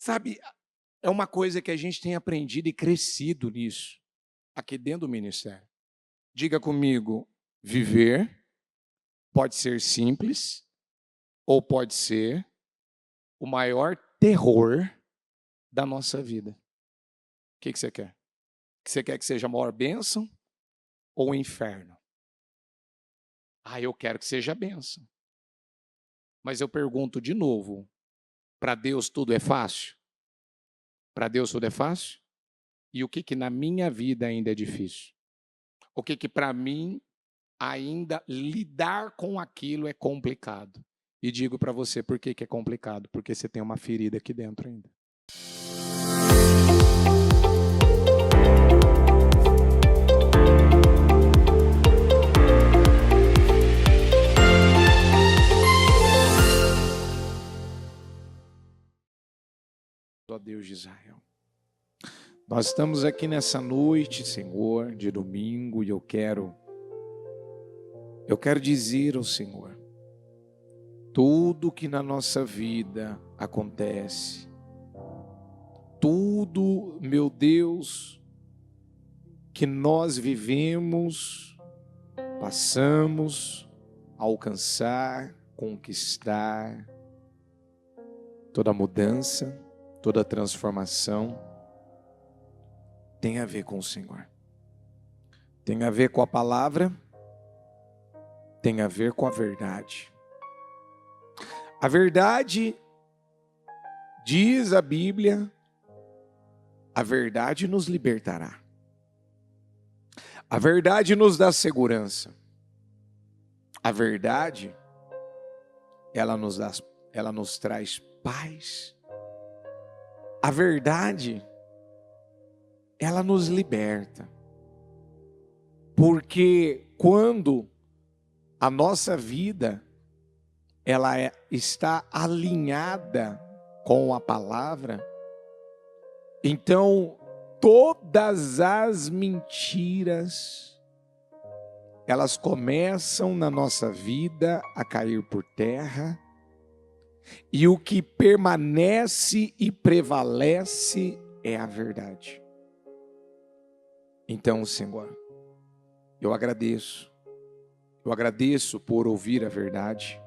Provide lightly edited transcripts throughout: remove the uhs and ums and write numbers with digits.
Sabe, é uma coisa que a gente tem aprendido e crescido nisso, aqui dentro do ministério. Diga comigo, viver pode ser simples ou pode ser o maior terror da nossa vida. O que você quer? Você quer que seja a maior bênção ou o inferno? Eu quero que seja a bênção. Mas eu pergunto de novo, para Deus tudo é fácil? Para Deus tudo é fácil? E o que na minha vida ainda é difícil? O que para mim ainda lidar com aquilo é complicado? E digo para você por que é complicado, porque você tem uma ferida aqui dentro ainda. Ó Deus de Israel, nós estamos aqui nessa noite, Senhor, de domingo, e eu quero dizer ao Senhor, tudo que na nossa vida acontece, tudo, meu Deus, que nós vivemos, passamos, alcançar, conquistar, toda mudança, toda transformação, tem a ver com o Senhor. Tem a ver com a palavra, tem a ver com a verdade. A verdade, diz a Bíblia, a verdade nos libertará. A verdade nos dá segurança. A verdade, ela nos traz paz. A verdade, ela nos liberta. Porque quando a nossa vida, ela está alinhada com a palavra, então todas as mentiras, elas começam na nossa vida a cair por terra, e o que permanece e prevalece é a verdade. Então, Senhor, eu agradeço por ouvir a verdade,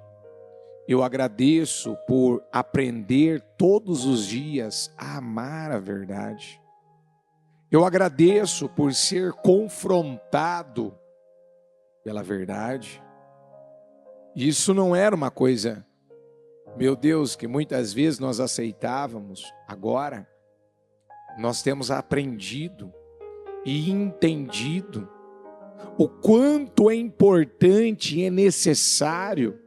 eu agradeço por aprender todos os dias a amar a verdade, eu agradeço por ser confrontado pela verdade. Isso não era uma coisa, meu Deus, que muitas vezes nós aceitávamos. Agora, nós temos aprendido e entendido o quanto é importante e é necessário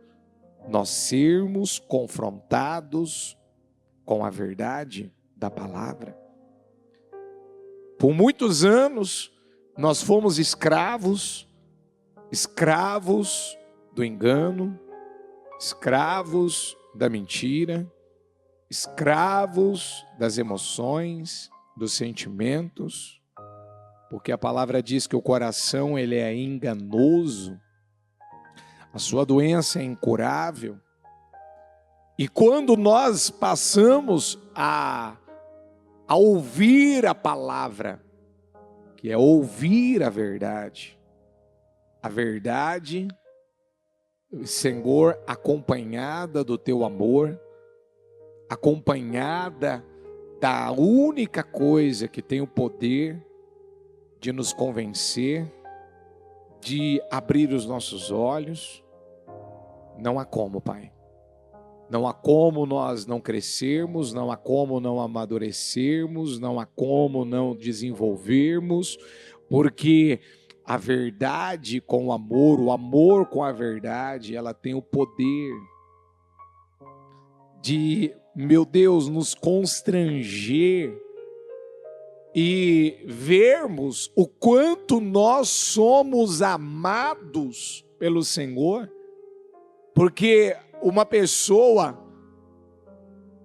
nós sermos confrontados com a verdade da palavra. Por muitos anos, nós fomos escravos do engano, escravos da mentira, escravos das emoções, dos sentimentos, porque a palavra diz que o coração ele é enganoso, a sua doença é incurável. E quando nós passamos a ouvir a palavra, que é ouvir a verdade, Senhor, acompanhada do teu amor, acompanhada da única coisa que tem o poder de nos convencer, de abrir os nossos olhos, não há como, Pai. Não há como nós não crescermos, não há como não amadurecermos, não há como não desenvolvermos, porque a verdade com o amor com a verdade, ela tem o poder de, meu Deus, nos constranger e vermos o quanto nós somos amados pelo Senhor, porque uma pessoa,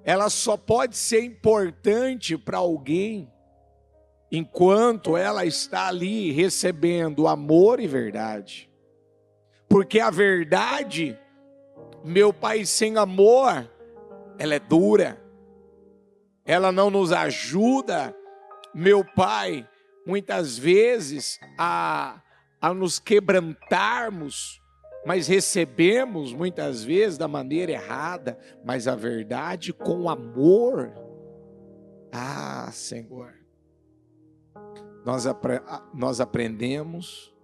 ela só pode ser importante para alguém enquanto ela está ali recebendo amor e verdade. Porque a verdade, meu Pai, sem amor, ela é dura. ela não nos ajuda, meu Pai, muitas vezes a nos quebrantarmos, mas recebemos muitas vezes da maneira errada, mas a verdade com amor. Ah, Senhor, nós aprendemos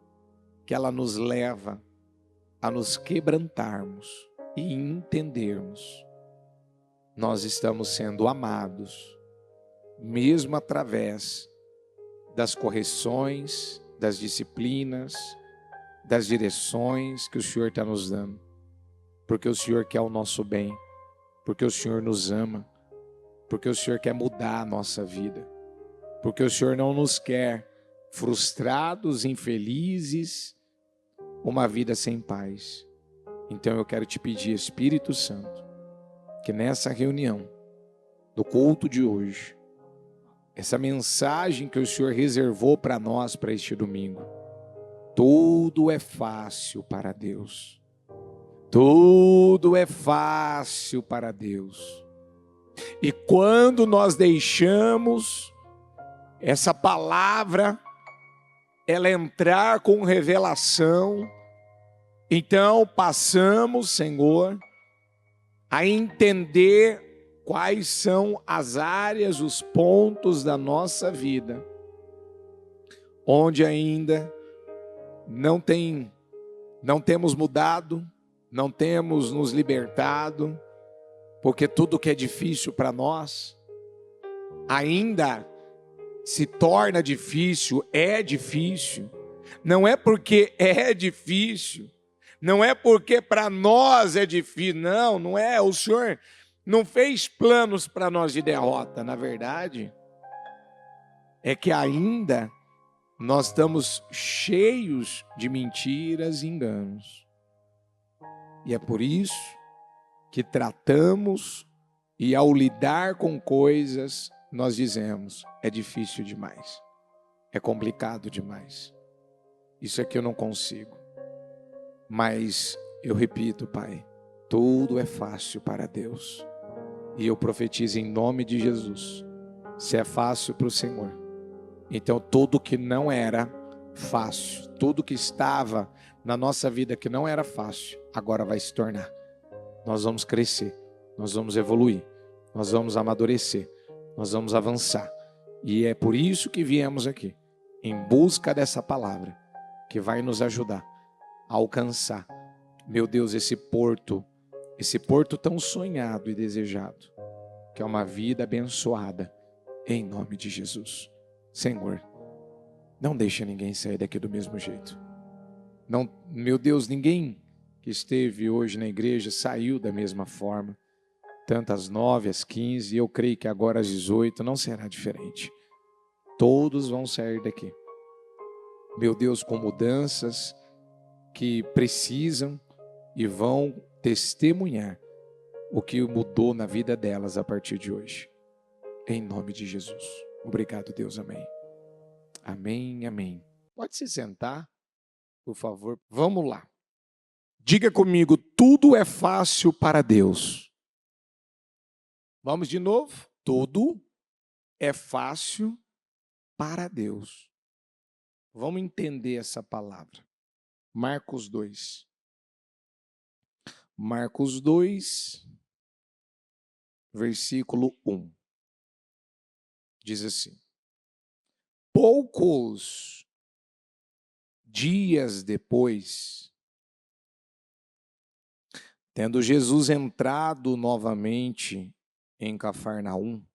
que ela nos leva a nos quebrantarmos e entendermos. Nós estamos sendo amados, mesmo através das correções, das disciplinas, das direções que o Senhor está nos dando. Porque o Senhor quer o nosso bem, porque o Senhor nos ama, porque o Senhor quer mudar a nossa vida, porque o Senhor não nos quer frustrados, infelizes, uma vida sem paz. Então eu quero te pedir, Espírito Santo, que nessa reunião, do culto de hoje, essa mensagem que o Senhor reservou para nós, para este domingo, tudo é fácil para Deus. Tudo é fácil para Deus. E quando nós deixamos essa palavra, ela entrar com revelação, então passamos, Senhor, a entender quais são as áreas, os pontos da nossa vida, onde ainda não temos mudado, não temos nos libertado, porque tudo que é difícil para nós, ainda se torna difícil, é difícil. Não é porque é difícil, não é porque para nós é difícil, não é. O Senhor não fez planos para nós de derrota, na verdade, é que ainda nós estamos cheios de mentiras e enganos. E é por isso que tratamos e ao lidar com coisas, nós dizemos, é difícil demais, é complicado demais, isso aqui eu não consigo. Mas eu repito, Pai, tudo é fácil para Deus. E eu profetizo em nome de Jesus, se é fácil para o Senhor, então tudo que não era fácil, tudo que estava na nossa vida que não era fácil, agora vai se tornar. Nós vamos crescer, nós vamos evoluir, nós vamos amadurecer, nós vamos avançar. E é por isso que viemos aqui, em busca dessa palavra, que vai nos ajudar a alcançar, meu Deus, esse porto tão sonhado e desejado, que é uma vida abençoada, em nome de Jesus. Senhor, não deixa ninguém sair daqui do mesmo jeito. Não, meu Deus, ninguém que esteve hoje na igreja saiu da mesma forma, tanto às 9, às 15, e eu creio que agora às 18 não será diferente. Todos vão sair daqui, meu Deus, com mudanças que precisam e vão testemunhar o que mudou na vida delas a partir de hoje. Em nome de Jesus. Obrigado, Deus. Amém. Amém, amém. Pode se sentar, por favor. Vamos lá. Diga comigo, tudo é fácil para Deus. Vamos de novo? Tudo é fácil para Deus. Vamos entender essa palavra. Marcos 2. Marcos 2, versículo 1. Diz assim: poucos dias depois, tendo Jesus entrado novamente em Cafarnaum,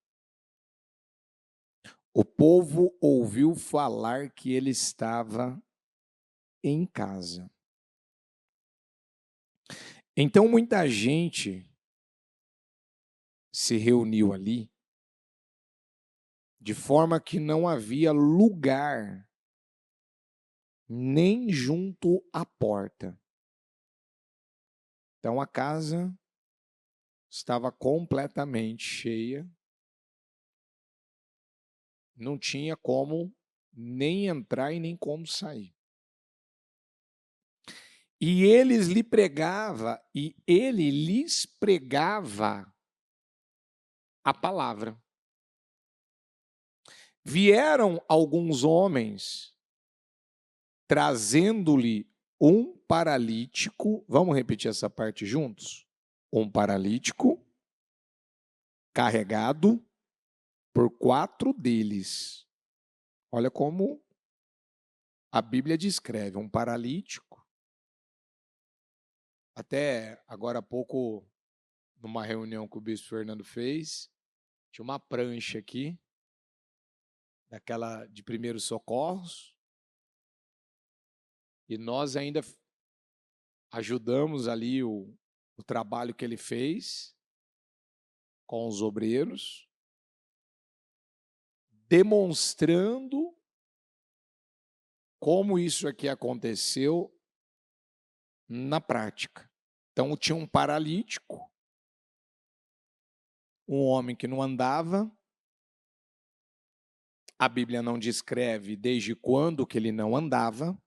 o povo ouviu falar que ele estava em casa. Então muita gente se reuniu ali, de forma que não havia lugar nem junto à porta. Então a casa estava completamente cheia, não tinha como nem entrar e nem como sair. E ele lhes pregava a palavra. Vieram alguns homens trazendo-lhe um paralítico. Vamos repetir essa parte juntos? Um paralítico carregado por 4 deles. Olha como a Bíblia descreve um paralítico. Até agora há pouco, numa reunião que o bispo Fernando fez, tinha uma prancha aqui, daquela de primeiros socorros, e nós ainda ajudamos ali o trabalho que ele fez com os obreiros, demonstrando como isso aqui aconteceu na prática. Então, tinha um paralítico, um homem que não andava. A Bíblia não descreve desde quando que ele não andava.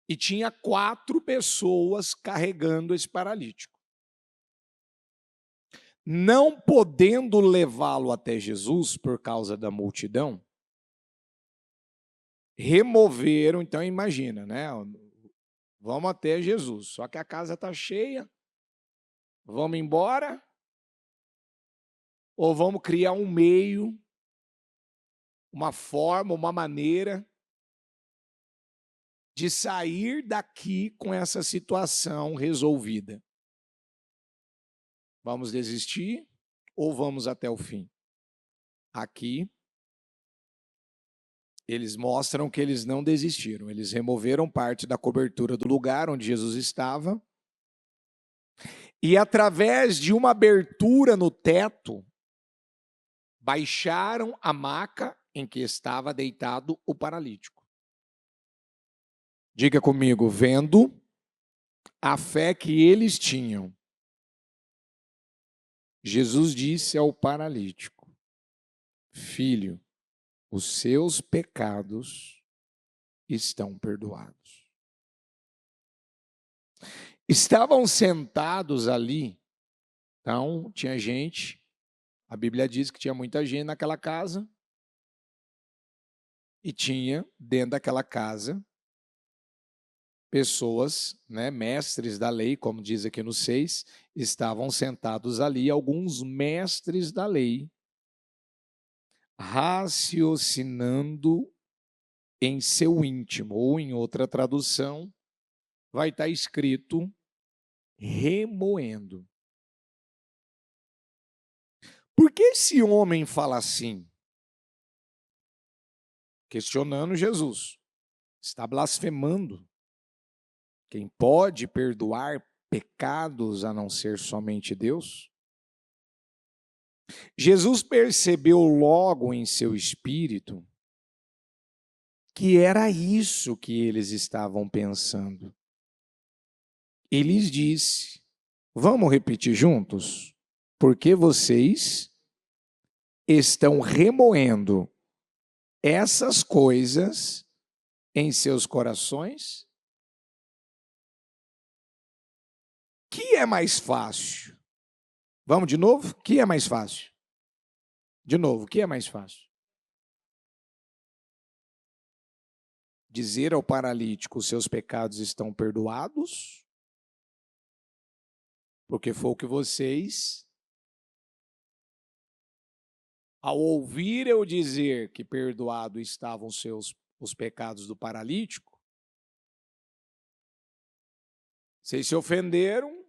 E tinha 4 pessoas carregando esse paralítico. Não podendo levá-lo até Jesus por causa da multidão, removeram, então imagina, né? Vamos até Jesus, só que a casa está cheia, vamos embora, ou vamos criar um meio, uma forma, uma maneira de sair daqui com essa situação resolvida. Vamos desistir ou vamos até o fim? Aqui, eles mostram que eles não desistiram. Eles removeram parte da cobertura do lugar onde Jesus estava e, através de uma abertura no teto, baixaram a maca em que estava deitado o paralítico. Diga comigo, vendo a fé que eles tinham, Jesus disse ao paralítico: filho, os seus pecados estão perdoados. Estavam sentados ali, então tinha gente, a Bíblia diz que tinha muita gente naquela casa, e tinha dentro daquela casa pessoas, né, mestres da lei, como diz aqui no 6, estavam sentados ali, alguns mestres da lei, raciocinando em seu íntimo, ou em outra tradução, vai estar escrito remoendo. Por que esse homem fala assim? Questionando Jesus. Está blasfemando. Quem pode perdoar pecados a não ser somente Deus? Jesus percebeu logo em seu espírito que era isso que eles estavam pensando. E lhes disse: vamos repetir juntos? Porque vocês estão remoendo essas coisas em seus corações? Que é mais fácil? Vamos de novo? Que é mais fácil? De novo, o que é mais fácil? Dizer ao paralítico: os seus pecados estão perdoados? Porque foi o que vocês, ao ouvir eu dizer que perdoado estavam os pecados do paralítico, vocês se ofenderam,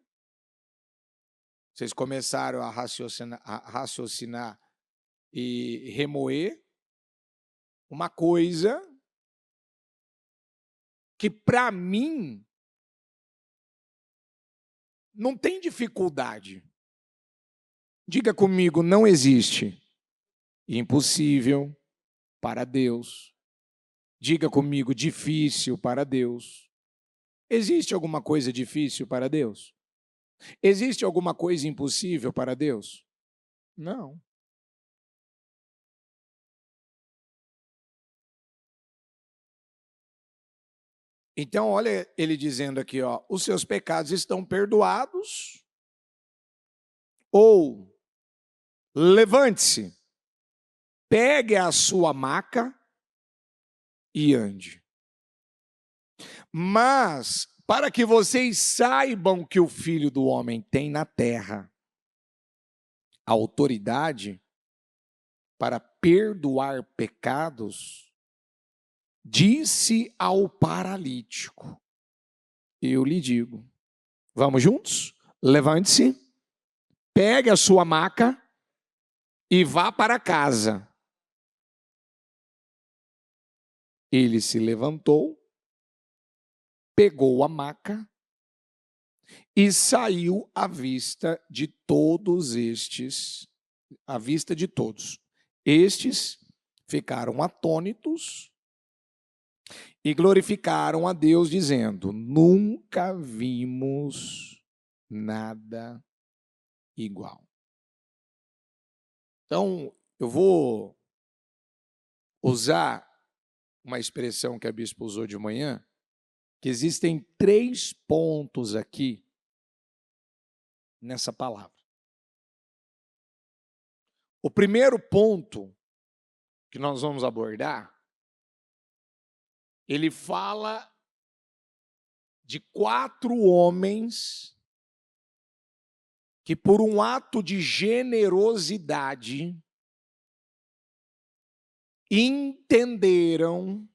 vocês começaram a raciocinar e remoer uma coisa que para mim não tem dificuldade. Diga comigo, não existe impossível para Deus. Diga comigo, difícil para Deus. Existe alguma coisa difícil para Deus? Existe alguma coisa impossível para Deus? Não. Então, olha ele dizendo aqui, ó, os seus pecados estão perdoados, ou levante-se, pegue a sua maca e ande. Mas, para que vocês saibam que o Filho do Homem tem na terra a autoridade para perdoar pecados, disse ao paralítico: eu lhe digo. Vamos juntos? Levante-se, pegue a sua maca e vá para casa. Ele se levantou, pegou a maca e saiu à vista de todos estes, à vista de todos. Estes ficaram atônitos e glorificaram a Deus, dizendo: nunca vimos nada igual. Então, eu vou usar uma expressão que a bispa usou de manhã, que existem 3 pontos aqui nessa palavra. O primeiro ponto que nós vamos abordar, ele fala de 4 homens que, por um ato de generosidade, entenderam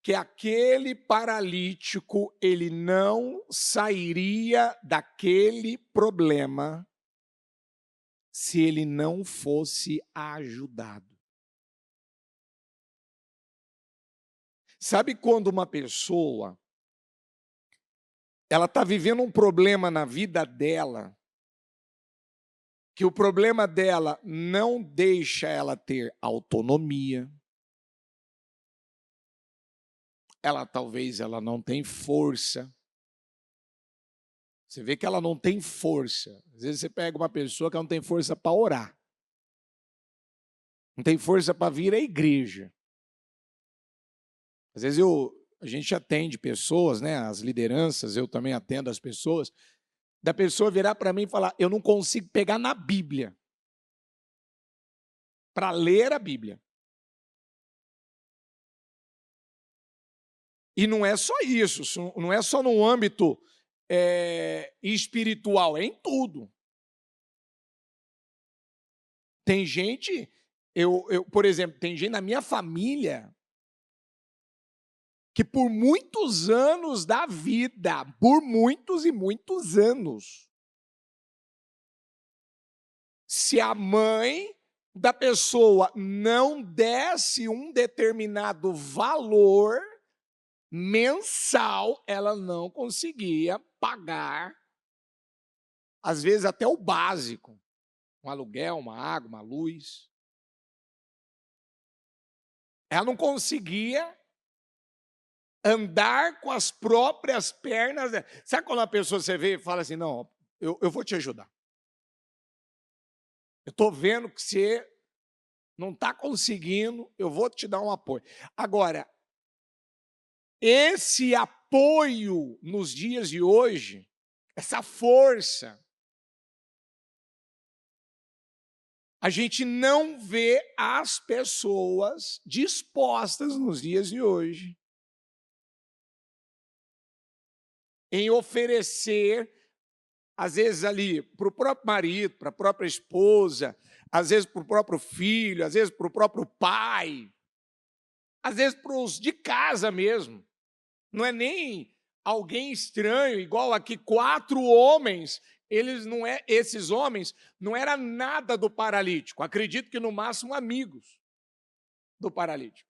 que aquele paralítico, ele não sairia daquele problema se ele não fosse ajudado. Sabe quando uma pessoa, ela está vivendo um problema na vida dela, que o problema dela não deixa ela ter autonomia, talvez ela não tem força. Você vê que ela não tem força. Às vezes você pega uma pessoa que não tem força para orar, não tem força para vir à igreja. Às vezes a gente atende pessoas, né, as lideranças, eu também atendo as pessoas, da pessoa virar para mim e falar: eu não consigo pegar na Bíblia para ler a Bíblia. E não é só isso, não é só no âmbito espiritual, é em tudo. Tem gente, por exemplo, tem gente na minha família que por muitos anos da vida, por muitos e muitos anos, se a mãe da pessoa não desse um determinado valor mensal, ela não conseguia pagar, às vezes até o básico, um aluguel, uma água, uma luz. Ela não conseguia andar com as próprias pernas. Sabe quando a pessoa você vê e fala assim: não, eu vou te ajudar. Eu estou vendo que você não está conseguindo, eu vou te dar um apoio. Agora, esse apoio nos dias de hoje, essa força, a gente não vê as pessoas dispostas nos dias de hoje em oferecer, às vezes ali, para o próprio marido, para a própria esposa, às vezes para o próprio filho, às vezes para o próprio pai, às vezes para os de casa mesmo. Não é nem alguém estranho, igual aqui 4 homens, esses homens não era nada do paralítico, acredito que no máximo amigos do paralítico.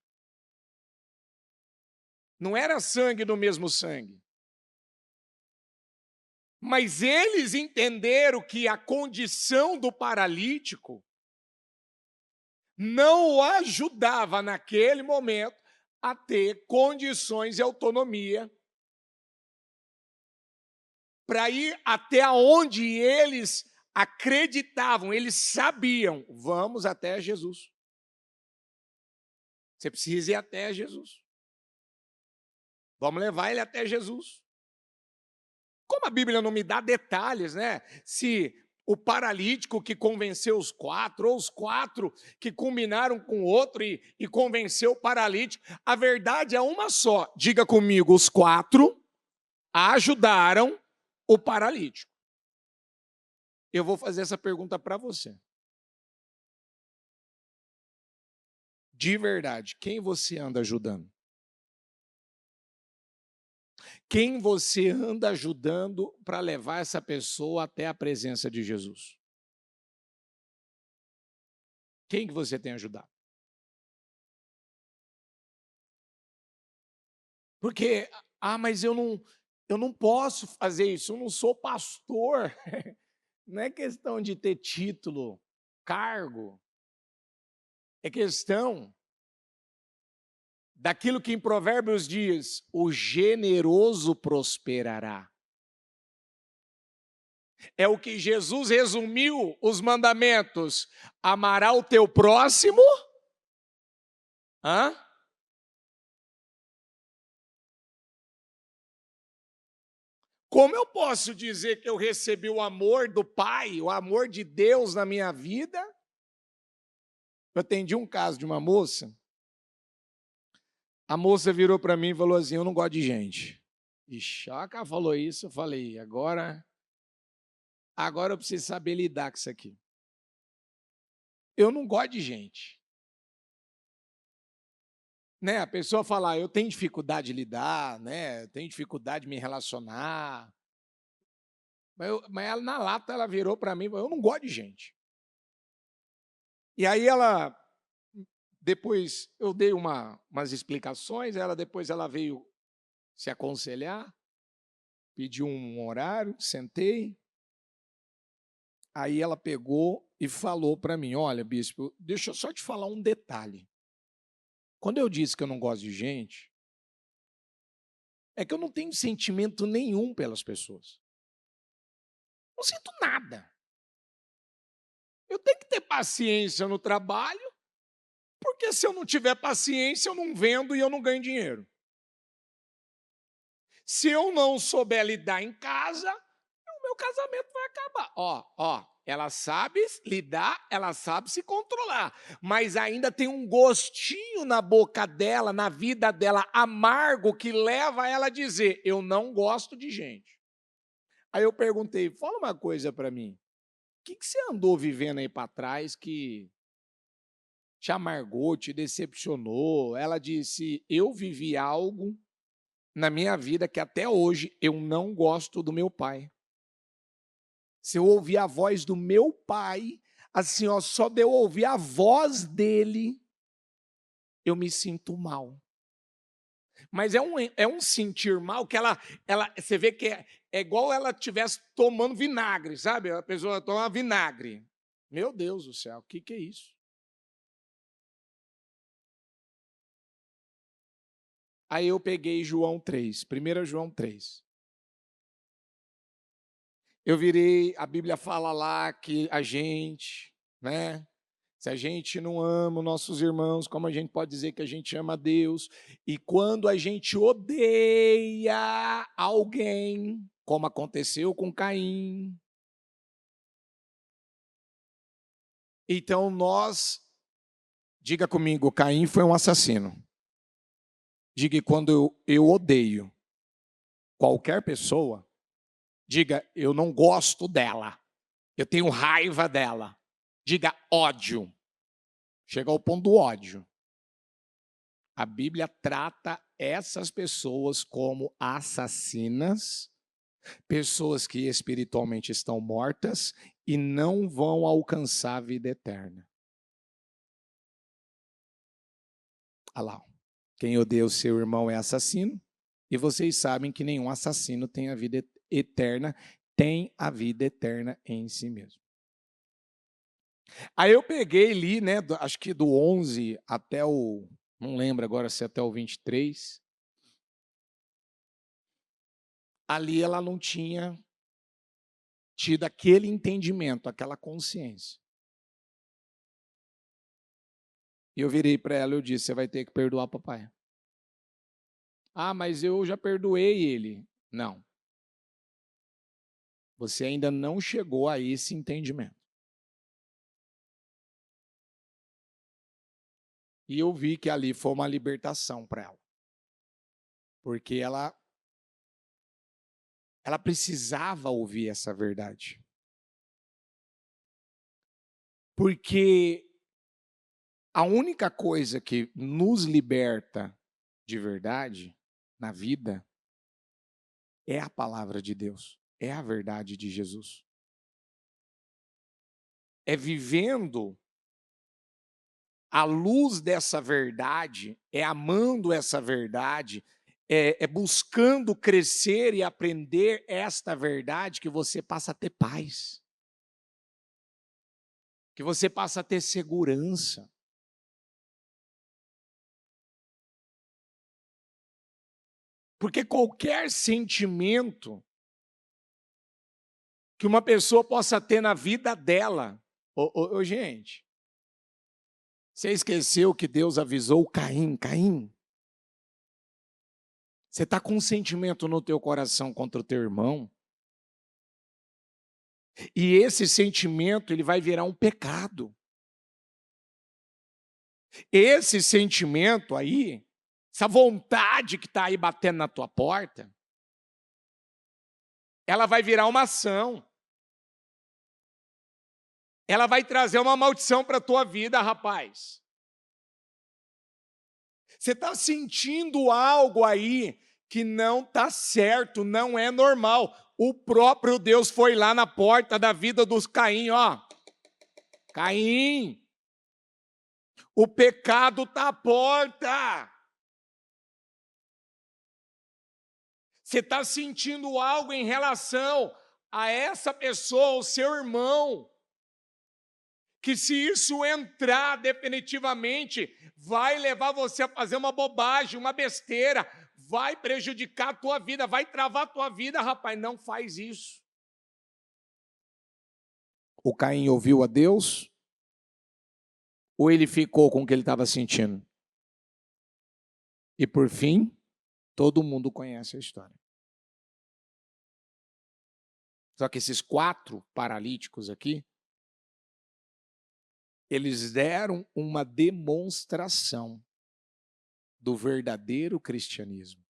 Não era sangue do mesmo sangue. Mas eles entenderam que a condição do paralítico não o ajudava naquele momento a ter condições e autonomia para ir até onde eles acreditavam, eles sabiam: vamos até Jesus. Você precisa ir até Jesus. Vamos levar ele até Jesus. Como a Bíblia não me dá detalhes, né? Se O paralítico que convenceu os quatro, ou os quatro que combinaram com o outro e convenceu o paralítico. A verdade é uma só. Diga comigo, os quatro ajudaram o paralítico. Eu vou fazer essa pergunta para você. De verdade, quem você anda ajudando? Quem você anda ajudando para levar essa pessoa até a presença de Jesus? Quem que você tem ajudado? Porque, mas eu não posso fazer isso, eu não sou pastor. Não é questão de ter título, cargo. É questão daquilo que em Provérbios diz: o generoso prosperará. É o que Jesus resumiu os mandamentos: amará o teu próximo. Hã? Como eu posso dizer que eu recebi o amor do Pai, o amor de Deus na minha vida? Eu atendi um caso de uma moça. A moça virou para mim e falou assim: eu não gosto de gente. Ixi, a ela falou isso, eu falei: agora eu preciso saber lidar com isso aqui. Eu não gosto de gente. Né? A pessoa fala: eu tenho dificuldade de lidar, né? Eu tenho dificuldade de me relacionar. Mas ela, na lata, ela virou para mim e falou: eu não gosto de gente. E aí ela, depois, eu dei umas explicações, depois ela veio se aconselhar, pediu um horário, sentei. Aí ela pegou e falou para mim: olha, bispo, deixa eu só te falar um detalhe. Quando eu disse que eu não gosto de gente, é que eu não tenho sentimento nenhum pelas pessoas. Não sinto nada. Eu tenho que ter paciência no trabalho, porque se eu não tiver paciência, eu não vendo e eu não ganho dinheiro. Se eu não souber lidar em casa, o meu casamento vai acabar. Ela sabe lidar, ela sabe se controlar, mas ainda tem um gostinho na boca dela, na vida dela, amargo, que leva ela a dizer: eu não gosto de gente. Aí eu perguntei: fala uma coisa para mim, o que você andou vivendo aí para trás que te amargou, te decepcionou? Ela disse: eu vivi algo na minha vida que até hoje eu não gosto do meu pai. Se eu ouvir a voz do meu pai, assim, só de eu ouvir a voz dele, eu me sinto mal. Mas é um sentir mal que você vê que é igual ela estivesse tomando vinagre, sabe? A pessoa toma vinagre. Meu Deus do céu, o que é isso? Aí eu peguei João 3, 1 João 3. Eu virei, a Bíblia fala lá que a gente, né? Se a gente não ama os nossos irmãos, como a gente pode dizer que a gente ama a Deus? E quando a gente odeia alguém, como aconteceu com Caim, então diga comigo, Caim foi um assassino. Diga, quando eu odeio qualquer pessoa, diga, eu não gosto dela, eu tenho raiva dela. Diga, ódio. Chega ao ponto do ódio. A Bíblia trata essas pessoas como assassinas, pessoas que espiritualmente estão mortas e não vão alcançar a vida eterna. Olha lá, quem odeia o seu irmão é assassino, e vocês sabem que nenhum assassino tem a vida eterna, tem a vida eterna em si mesmo. Aí eu peguei ali, né, acho que do 11 até não lembro agora se até o 23, ali ela não tinha tido aquele entendimento, aquela consciência. E eu virei para ela e eu disse: você vai ter que perdoar o papai. Ah, mas eu já perdoei ele. Não. Você ainda não chegou a esse entendimento. E eu vi que ali foi uma libertação para ela. Porque ela precisava ouvir essa verdade. Porque a única coisa que nos liberta de verdade na vida é a palavra de Deus, é a verdade de Jesus. É vivendo à luz dessa verdade, é amando essa verdade, é buscando crescer e aprender esta verdade que você passa a ter paz, que você passa a ter segurança. Porque qualquer sentimento que uma pessoa possa ter na vida dela, gente, você esqueceu que Deus avisou Caim, Caim, você está com um sentimento no teu coração contra o teu irmão, e esse sentimento ele vai virar um pecado. Esse sentimento aí, essa vontade que está aí batendo na tua porta, ela vai virar uma ação. Ela vai trazer uma maldição para a tua vida, rapaz. Você está sentindo algo aí que não está certo, não é normal. O próprio Deus foi lá na porta da vida dos Caim, ó. Caim, o pecado está à porta. Você está sentindo algo em relação a essa pessoa, o seu irmão, que se isso entrar definitivamente, vai levar você a fazer uma bobagem, uma besteira, vai prejudicar a tua vida, vai travar a tua vida, rapaz, não faz isso. O Caim ouviu a Deus? Ou ele ficou com o que ele estava sentindo? E por fim, todo mundo conhece a história. Só que esses 4 paralíticos aqui, eles deram uma demonstração do verdadeiro cristianismo,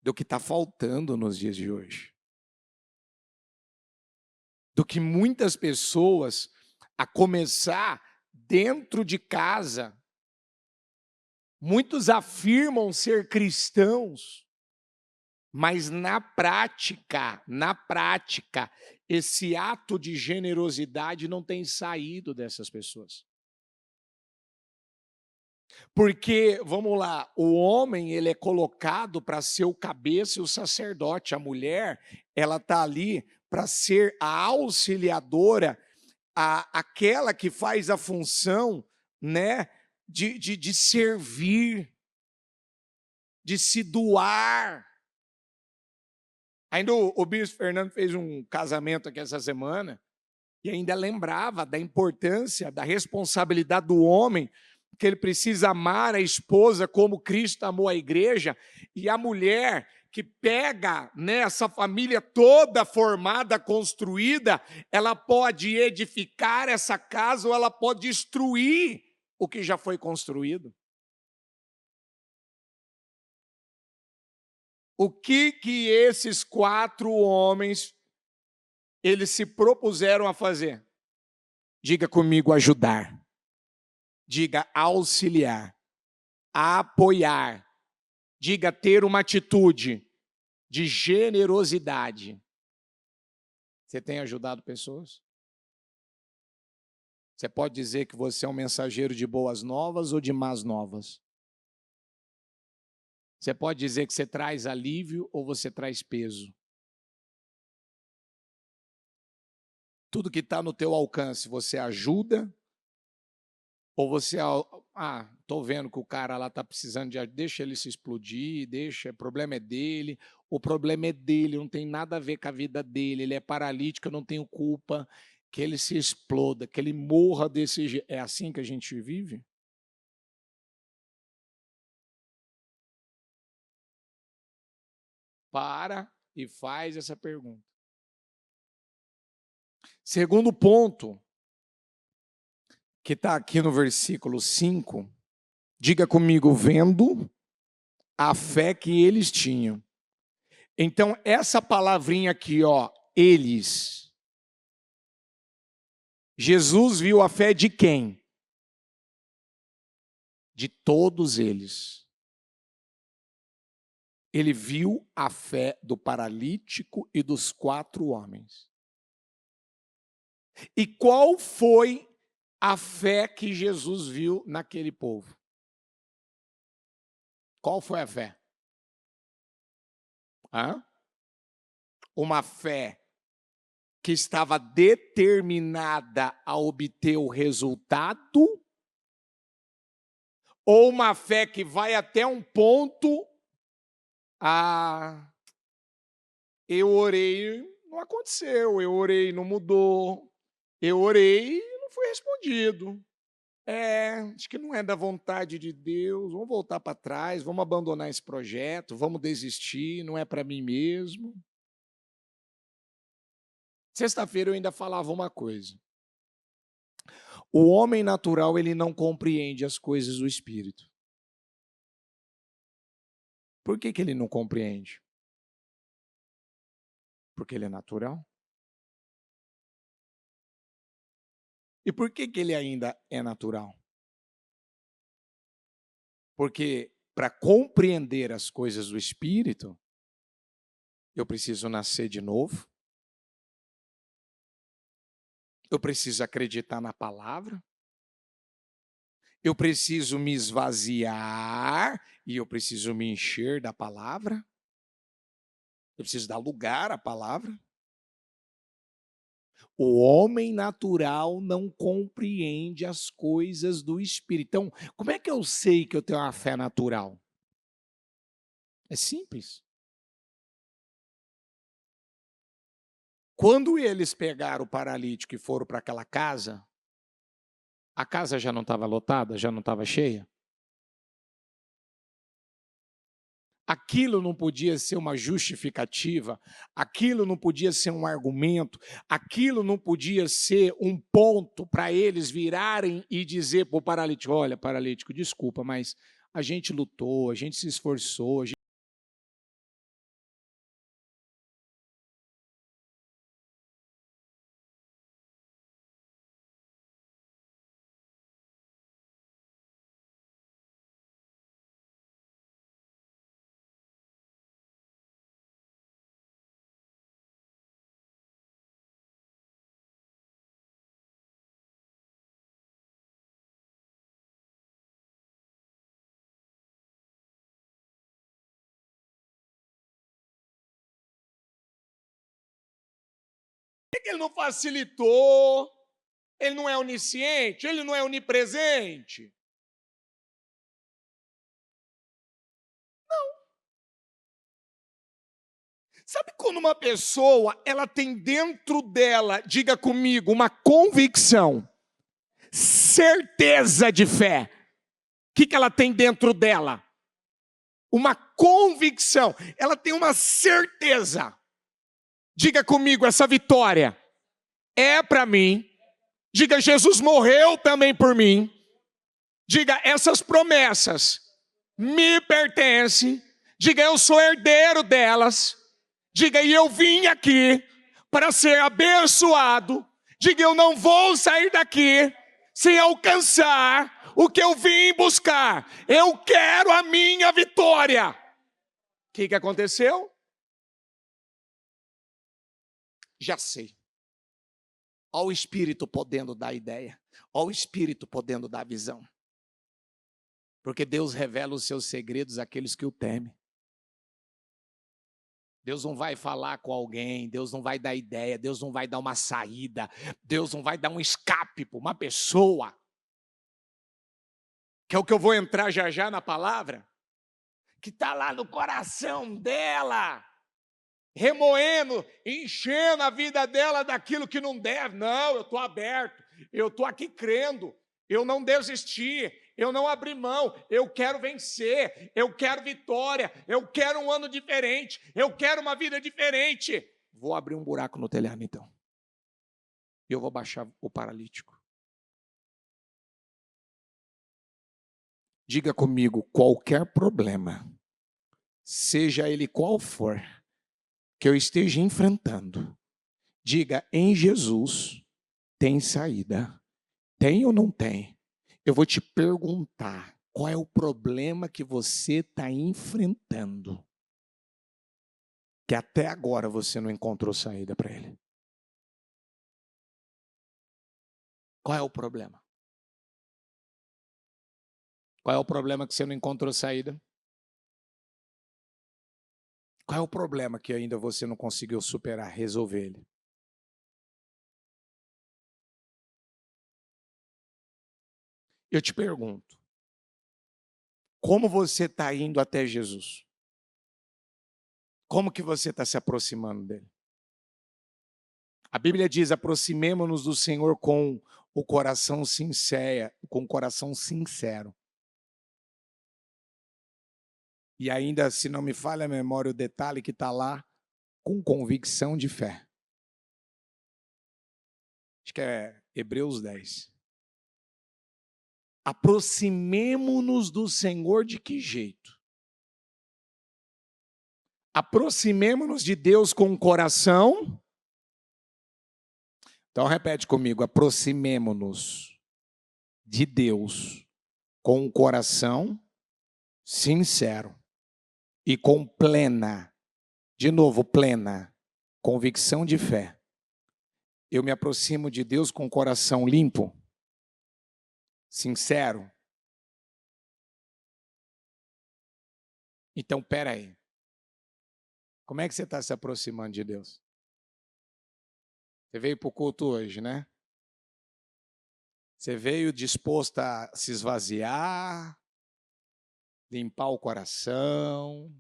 do que está faltando nos dias de hoje, do que muitas pessoas, a começar dentro de casa, muitos afirmam ser cristãos, mas na prática, esse ato de generosidade não tem saído dessas pessoas. Porque, vamos lá, o homem ele é colocado para ser o cabeça e o sacerdote, a mulher ela está ali para ser a auxiliadora, aquela que faz a função, né, de servir, de se doar. Ainda o bispo Fernando fez um casamento aqui essa semana e ainda lembrava da importância, da responsabilidade do homem, que ele precisa amar a esposa como Cristo amou a igreja, e a mulher que pega, né, essa família toda formada, construída, ela pode edificar essa casa ou ela pode destruir o que já foi construído. O que esses 4 homens eles se propuseram a fazer? Diga comigo, ajudar. Diga auxiliar, apoiar. Diga ter uma atitude de generosidade. Você tem ajudado pessoas? Você pode dizer que você é um mensageiro de boas novas ou de más novas? Você pode dizer que você traz alívio ou você traz peso? Tudo que está no teu alcance, você ajuda? Ou você, estou vendo que o cara lá está precisando de ajuda, deixa ele se explodir, deixa, o problema é dele, não tem nada a ver com a vida dele, ele é paralítico, eu não tenho culpa, que ele se exploda, que ele morra desse jeito. É assim que a gente vive? Para e faz essa pergunta. Segundo ponto, que está aqui no versículo 5, diga comigo, vendo a fé que eles tinham. Então, essa palavrinha aqui, ó, eles. Jesus viu a fé de quem? De todos eles. Ele viu a fé do paralítico e dos 4 homens. E qual foi a fé que Jesus viu naquele povo? Qual foi a fé? Uma fé que estava determinada a obter o resultado, ou uma fé que vai até um ponto, eu orei, não aconteceu, eu orei, não mudou, eu orei e não foi respondido. Acho que não é da vontade de Deus, vamos voltar para trás, vamos abandonar esse projeto, vamos desistir, não é para mim mesmo. Sexta-feira eu ainda falava uma coisa. O homem natural, ele não compreende as coisas do Espírito. Por que ele não compreende? Porque ele é natural. E por que ele ainda é natural? Porque para compreender as coisas do Espírito, eu preciso nascer de novo. Eu preciso acreditar na palavra. Eu preciso me esvaziar e eu preciso me encher da palavra. Eu preciso dar lugar à palavra. O homem natural não compreende as coisas do Espírito. Então, como é que eu sei que eu tenho uma fé natural? É simples. Quando eles pegaram o paralítico e foram para aquela casa, a casa já não estava lotada, já não estava cheia? Aquilo não podia ser uma justificativa, aquilo não podia ser um argumento, aquilo não podia ser um ponto para eles virarem e dizer para o paralítico, olha, paralítico, desculpa, mas a gente lutou, a gente se esforçou, a gente... Por que ele não facilitou? Ele não é onisciente? Ele não é onipresente? Não. Sabe quando uma pessoa, ela tem dentro dela, diga comigo, uma convicção, certeza de fé. O que ela tem dentro dela? Uma convicção. Ela tem uma certeza. Diga comigo, essa vitória é para mim. Diga, Jesus morreu também por mim. Diga, essas promessas me pertencem. Diga, eu sou herdeiro delas. Diga, e eu vim aqui para ser abençoado. Diga, eu não vou sair daqui sem alcançar o que eu vim buscar. Eu quero a minha vitória. O que aconteceu? Já sei. Olha o Espírito podendo dar ideia. Olha o Espírito podendo dar visão. Porque Deus revela os seus segredos àqueles que o temem. Deus não vai falar com alguém, Deus não vai dar ideia, Deus não vai dar uma saída, Deus não vai dar um escape para uma pessoa. Que é o que eu vou entrar já já na palavra. Que está lá no coração dela. Remoendo, enchendo a vida dela daquilo que não deve. Não, eu estou aberto, eu estou aqui crendo, eu não desisti, eu não abri mão, eu quero vencer, eu quero vitória, eu quero um ano diferente, eu quero uma vida diferente. Vou abrir um buraco no telhado então. E eu vou baixar o paralítico. Diga comigo, qualquer problema, seja ele qual for, que eu esteja enfrentando, diga, em Jesus tem saída. Tem ou não tem? Eu vou te perguntar, qual é o problema que você está enfrentando? Que até agora você não encontrou saída para ele. Qual é o problema? Qual é o problema que você não encontrou saída? Qual é o problema que ainda você não conseguiu superar, resolver ele? Eu te pergunto, como você está indo até Jesus? Como que você está se aproximando dele? A Bíblia diz, aproximemo-nos do Senhor com o coração sincero, com o coração sincero. E ainda, se não me falha a memória, o detalhe que está lá, com convicção de fé. Acho que é Hebreus 10. Aproximemo-nos do Senhor de que jeito? Aproximemo-nos de Deus com o coração. Então repete comigo, aproximemo-nos de Deus com o coração sincero e com plena, de novo, plena convicção de fé. Eu me aproximo de Deus com o coração limpo, sincero. Então, espera aí. Como é que você está se aproximando de Deus? Você veio para o culto hoje, né? Você veio disposto a se esvaziar, limpar o coração.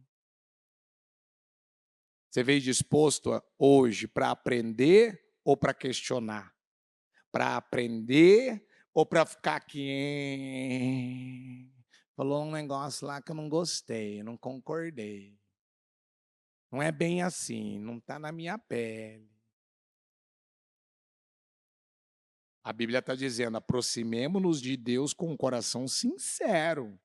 Você veio disposto hoje para aprender ou para questionar? Para aprender ou para ficar aqui? Falou um negócio lá que eu não gostei, não concordei. Não é bem assim, não está na minha pele. A Bíblia está dizendo, aproximemo-nos de Deus com um coração sincero.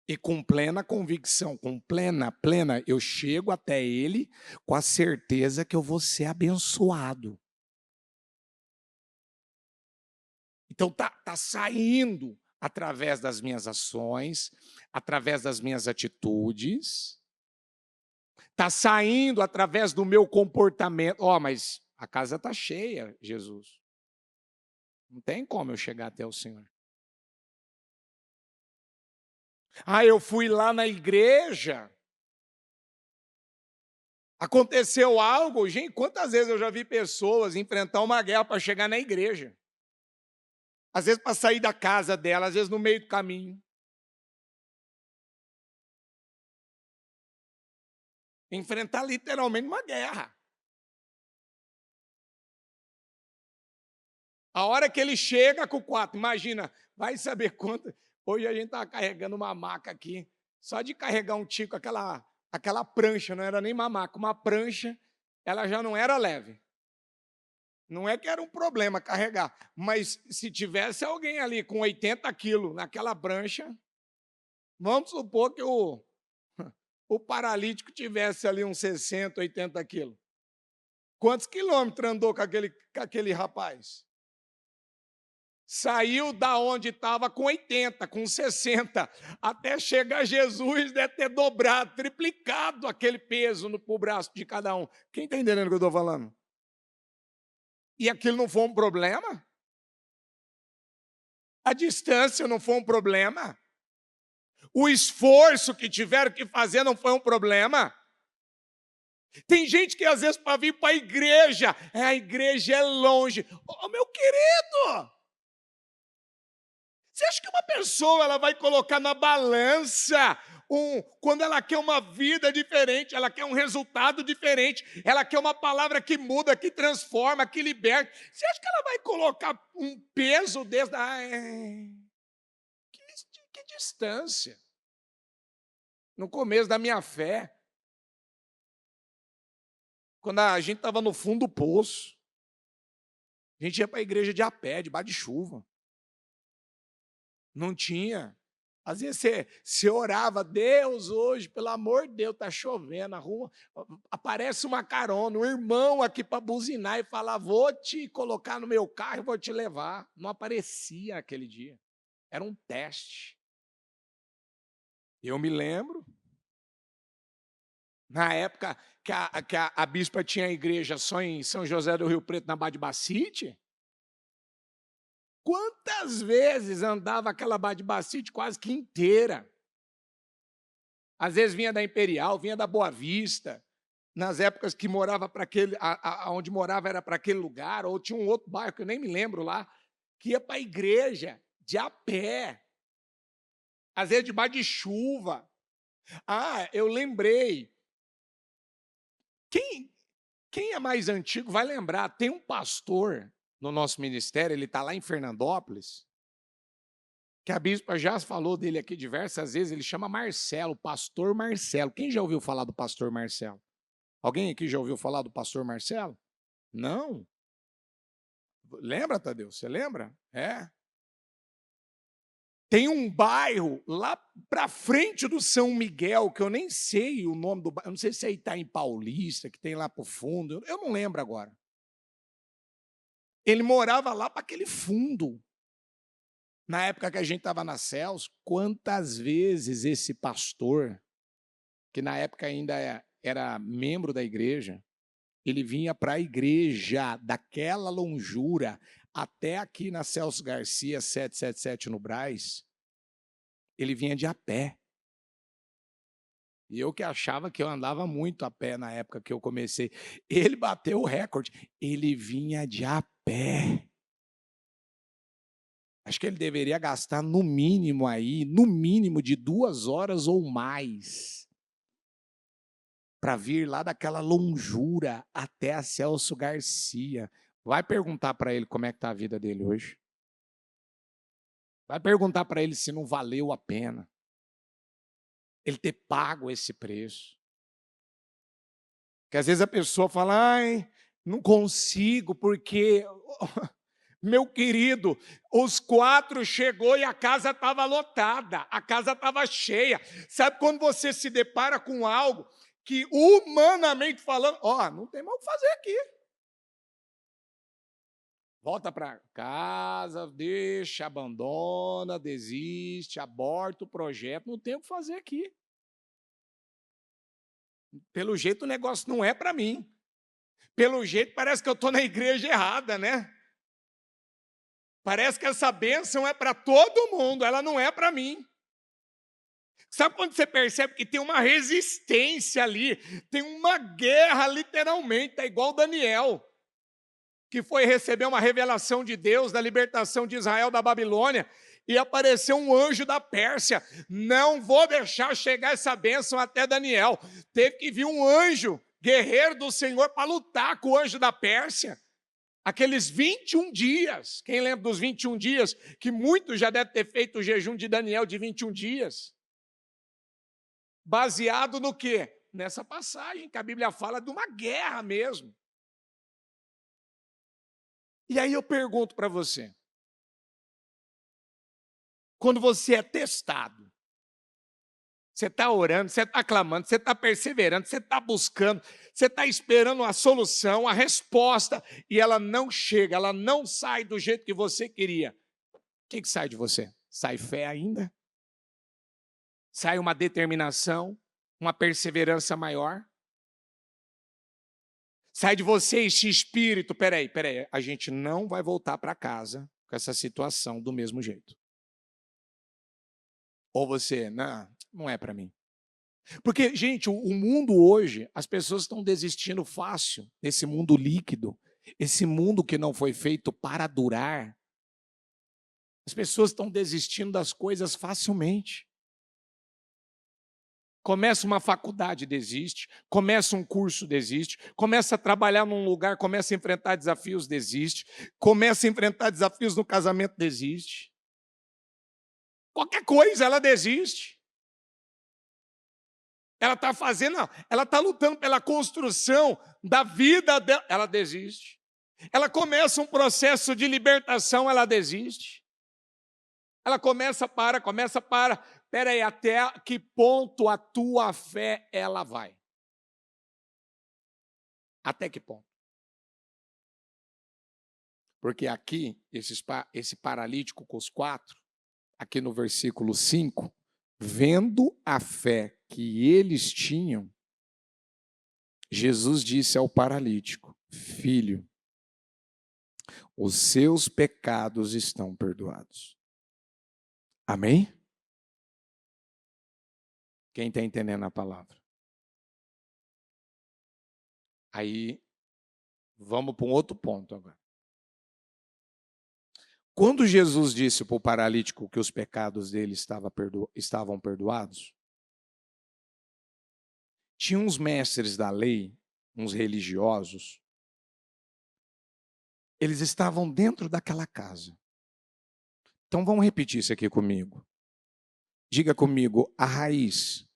E com plena convicção, com plena, eu chego até Ele com a certeza que eu vou ser abençoado. Então tá saindo através das minhas ações, através das minhas atitudes, tá saindo através do meu comportamento. Mas a casa tá cheia, Jesus. Não tem como eu chegar até o Senhor. Eu fui lá na igreja. Aconteceu algo, gente, quantas vezes eu já vi pessoas enfrentar uma guerra para chegar na igreja? Às vezes para sair da casa dela, às vezes no meio do caminho. Enfrentar literalmente uma guerra. A hora que ele chega com o 4, imagina, vai saber quanto. Hoje a gente estava carregando uma maca aqui, só de carregar um tico, aquela prancha, não era nem uma maca, uma prancha, ela já não era leve. Não é que era um problema carregar, mas se tivesse alguém ali com 80 quilos naquela prancha, vamos supor que o paralítico tivesse ali uns 60, 80 quilos. Quantos quilômetros andou com aquele rapaz? Saiu da onde estava com 80, com 60, até chegar Jesus, deve ter dobrado, triplicado aquele peso no braço de cada um. Quem está entendendo o que eu estou falando? E aquilo não foi um problema? A distância não foi um problema? O esforço que tiveram que fazer não foi um problema? Tem gente que às vezes para vir para a igreja é longe. Meu querido, você acha que uma pessoa ela vai colocar na balança quando ela quer uma vida diferente, ela quer um resultado diferente, ela quer uma palavra que muda, que transforma, que liberta. Você acha que ela vai colocar um peso desse? Que distância. No começo da minha fé, quando a gente estava no fundo do poço, a gente ia para a igreja de a pé, debaixo de chuva. Não tinha. Às vezes você orava, Deus, hoje, pelo amor de Deus, está chovendo, aparece uma carona, um irmão aqui para buzinar e falar, vou te colocar no meu carro e vou te levar. Não aparecia aquele dia. Era um teste. Eu me lembro, na época que a bispa tinha a igreja só em São José do Rio Preto, na Badibacite, quantas vezes andava aquela Badibacite quase que inteira? Às vezes vinha da Imperial, vinha da Boa Vista, nas épocas que morava para aquele, onde morava era para aquele lugar, ou tinha um outro bairro que eu nem me lembro lá, que ia para a igreja de a pé, às vezes debaixo de chuva. Eu lembrei. Quem é mais antigo vai lembrar, tem um pastor no nosso ministério, ele está lá em Fernandópolis, que a bispa já falou dele aqui diversas vezes, ele chama Marcelo, pastor Marcelo. Quem já ouviu falar do pastor Marcelo? Alguém aqui já ouviu falar do pastor Marcelo? Não? Lembra, Tadeu? Você lembra? Tem um bairro lá para frente do São Miguel, que eu nem sei o nome do bairro, eu não sei se é Itaim Paulista, que tem lá para o fundo, eu não lembro agora. Ele morava lá para aquele fundo. Na época que a gente estava na Céus, quantas vezes esse pastor, que na época ainda era membro da igreja, ele vinha para a igreja daquela longura até aqui na Celso Garcia 777 no Brás, ele vinha de a pé. E eu que achava que eu andava muito a pé na época que eu comecei. Ele bateu o recorde. Ele vinha de a pé. Acho que ele deveria gastar no mínimo de 2 horas ou mais para vir lá daquela longura até a Celso Garcia. Vai perguntar para ele como é que está a vida dele hoje. Vai perguntar para ele se não valeu a pena ele ter pago esse preço. Porque às vezes a pessoa fala, não consigo porque... Meu querido, os 4 chegou e a casa estava lotada, a casa estava cheia. Sabe quando você se depara com algo que, humanamente falando, não tem mais o que fazer aqui. Volta para casa, deixa, abandona, desiste, aborta o projeto, não tem o que fazer aqui. Pelo jeito o negócio não é para mim. Pelo jeito parece que eu estou na igreja errada, né? Parece que essa bênção é para todo mundo, ela não é para mim. Sabe quando você percebe que tem uma resistência ali, tem uma guerra literalmente, é igual Daniel, que foi receber uma revelação de Deus da libertação de Israel da Babilônia, e apareceu um anjo da Pérsia. Não vou deixar chegar essa bênção até Daniel. Teve que vir um anjo, guerreiro do Senhor, para lutar com o anjo da Pérsia. Aqueles 21 dias, quem lembra dos 21 dias? Que muitos já devem ter feito o jejum de Daniel de 21 dias. Baseado no quê? Nessa passagem que a Bíblia fala de uma guerra mesmo. E aí eu pergunto para você, quando você é testado, você está orando, você está clamando, você está perseverando, você está buscando, você está esperando a solução, a resposta, e ela não chega, ela não sai do jeito que você queria. O que sai de você? Sai fé ainda? Sai uma determinação, uma perseverança maior? Sai de você esse espírito, peraí, a gente não vai voltar para casa com essa situação do mesmo jeito. Ou você, não é para mim. Porque, gente, o mundo hoje, as pessoas estão desistindo fácil desse mundo líquido, esse mundo que não foi feito para durar. As pessoas estão desistindo das coisas facilmente. Começa uma faculdade, desiste. Começa um curso, desiste. Começa a trabalhar num lugar, começa a enfrentar desafios, desiste. Começa a enfrentar desafios no casamento, desiste. Qualquer coisa, ela desiste. Ela está fazendo, não, ela está lutando pela construção da vida dela, ela desiste. Ela começa um processo de libertação, ela desiste. Ela começa, para. Espera aí, até que ponto a tua fé ela vai? Até que ponto? Porque aqui, esse paralítico com os 4, aqui no versículo 5, vendo a fé que eles tinham, Jesus disse ao paralítico: filho, os seus pecados estão perdoados. Amém? Quem está entendendo a palavra? Aí, vamos para um outro ponto agora. Quando Jesus disse para o paralítico que os pecados dele estavam perdoados, tinha uns mestres da lei, uns religiosos, eles estavam dentro daquela casa. Então vamos repetir isso aqui comigo. Diga comigo, a raiz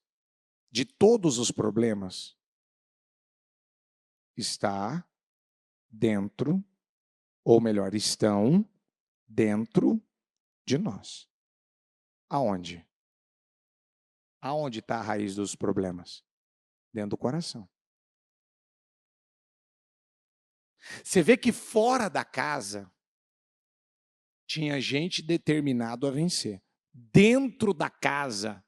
de todos os problemas está dentro, ou melhor, estão dentro de nós. Aonde? Aonde está a raiz dos problemas? Dentro do coração. Você vê que fora da casa tinha gente determinado a vencer. Dentro da casa,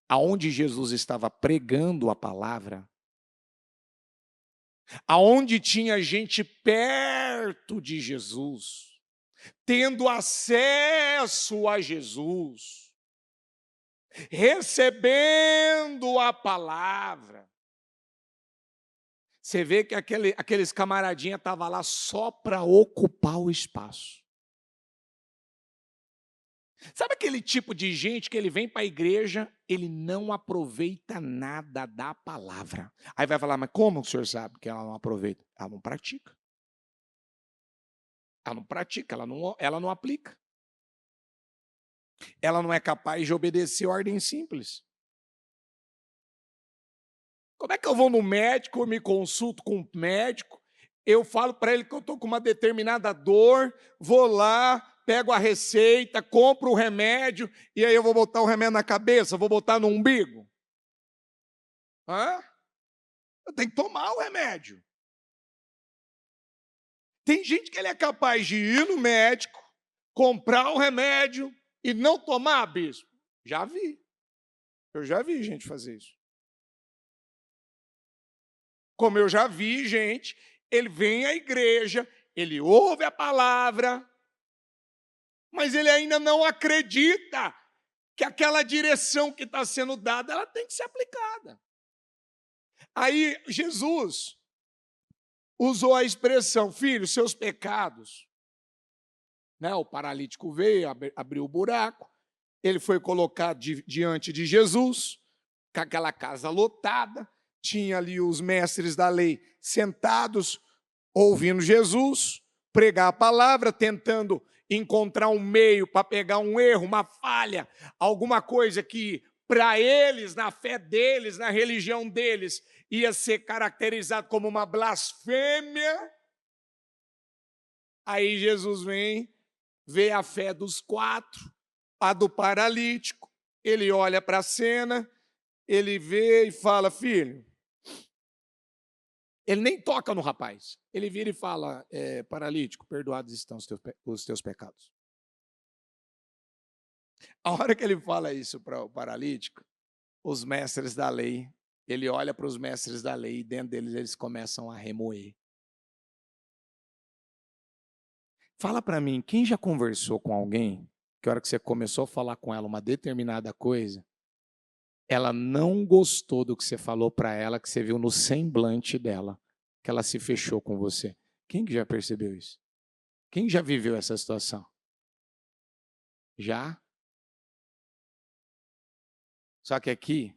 aonde Jesus estava pregando a palavra, aonde tinha gente perto de Jesus, tendo acesso a Jesus, recebendo a palavra. Você vê que aqueles camaradinhas estavam lá só para ocupar o espaço. Sabe aquele tipo de gente que ele vem para a igreja, ele não aproveita nada da palavra. Aí vai falar, mas como o senhor sabe que ela não aproveita? Ela não pratica. Ela não pratica, ela não aplica. Ela não é capaz de obedecer ordem simples. Como é que eu vou no médico, eu me consulto com o médico, eu falo para ele que eu estou com uma determinada dor, vou lá, pego a receita, compro o remédio, e aí eu vou botar o remédio na cabeça, vou botar no umbigo? Hã? Eu tenho que tomar o remédio. Tem gente que ele é capaz de ir no médico, comprar o remédio e não tomar, bispo. Já vi. Eu já vi gente fazer isso. Como eu já vi gente, ele vem à igreja, ele ouve a palavra, mas ele ainda não acredita que aquela direção que está sendo dada, ela tem que ser aplicada. Aí Jesus usou a expressão, filho, seus pecados. Né? O paralítico veio, abriu o buraco, ele foi colocado diante de Jesus, com aquela casa lotada, tinha ali os mestres da lei sentados, ouvindo Jesus pregar a palavra, tentando encontrar um meio para pegar um erro, uma falha, alguma coisa que para eles, na fé deles, na religião deles, ia ser caracterizado como uma blasfêmia. Aí Jesus vê a fé dos 4, a do paralítico, ele olha para a cena, ele vê e fala, filho, ele nem toca no rapaz, ele vira e fala, paralítico, perdoados estão os teus pecados. A hora que ele fala isso para o paralítico, os mestres da lei, ele olha para os mestres da lei e dentro deles eles começam a remoer. Fala para mim, quem já conversou com alguém que a hora que você começou a falar com ela uma determinada coisa, ela não gostou do que você falou para ela, que você viu no semblante dela, que ela se fechou com você? Quem que já percebeu isso? Quem já viveu essa situação? Já? Só que aqui,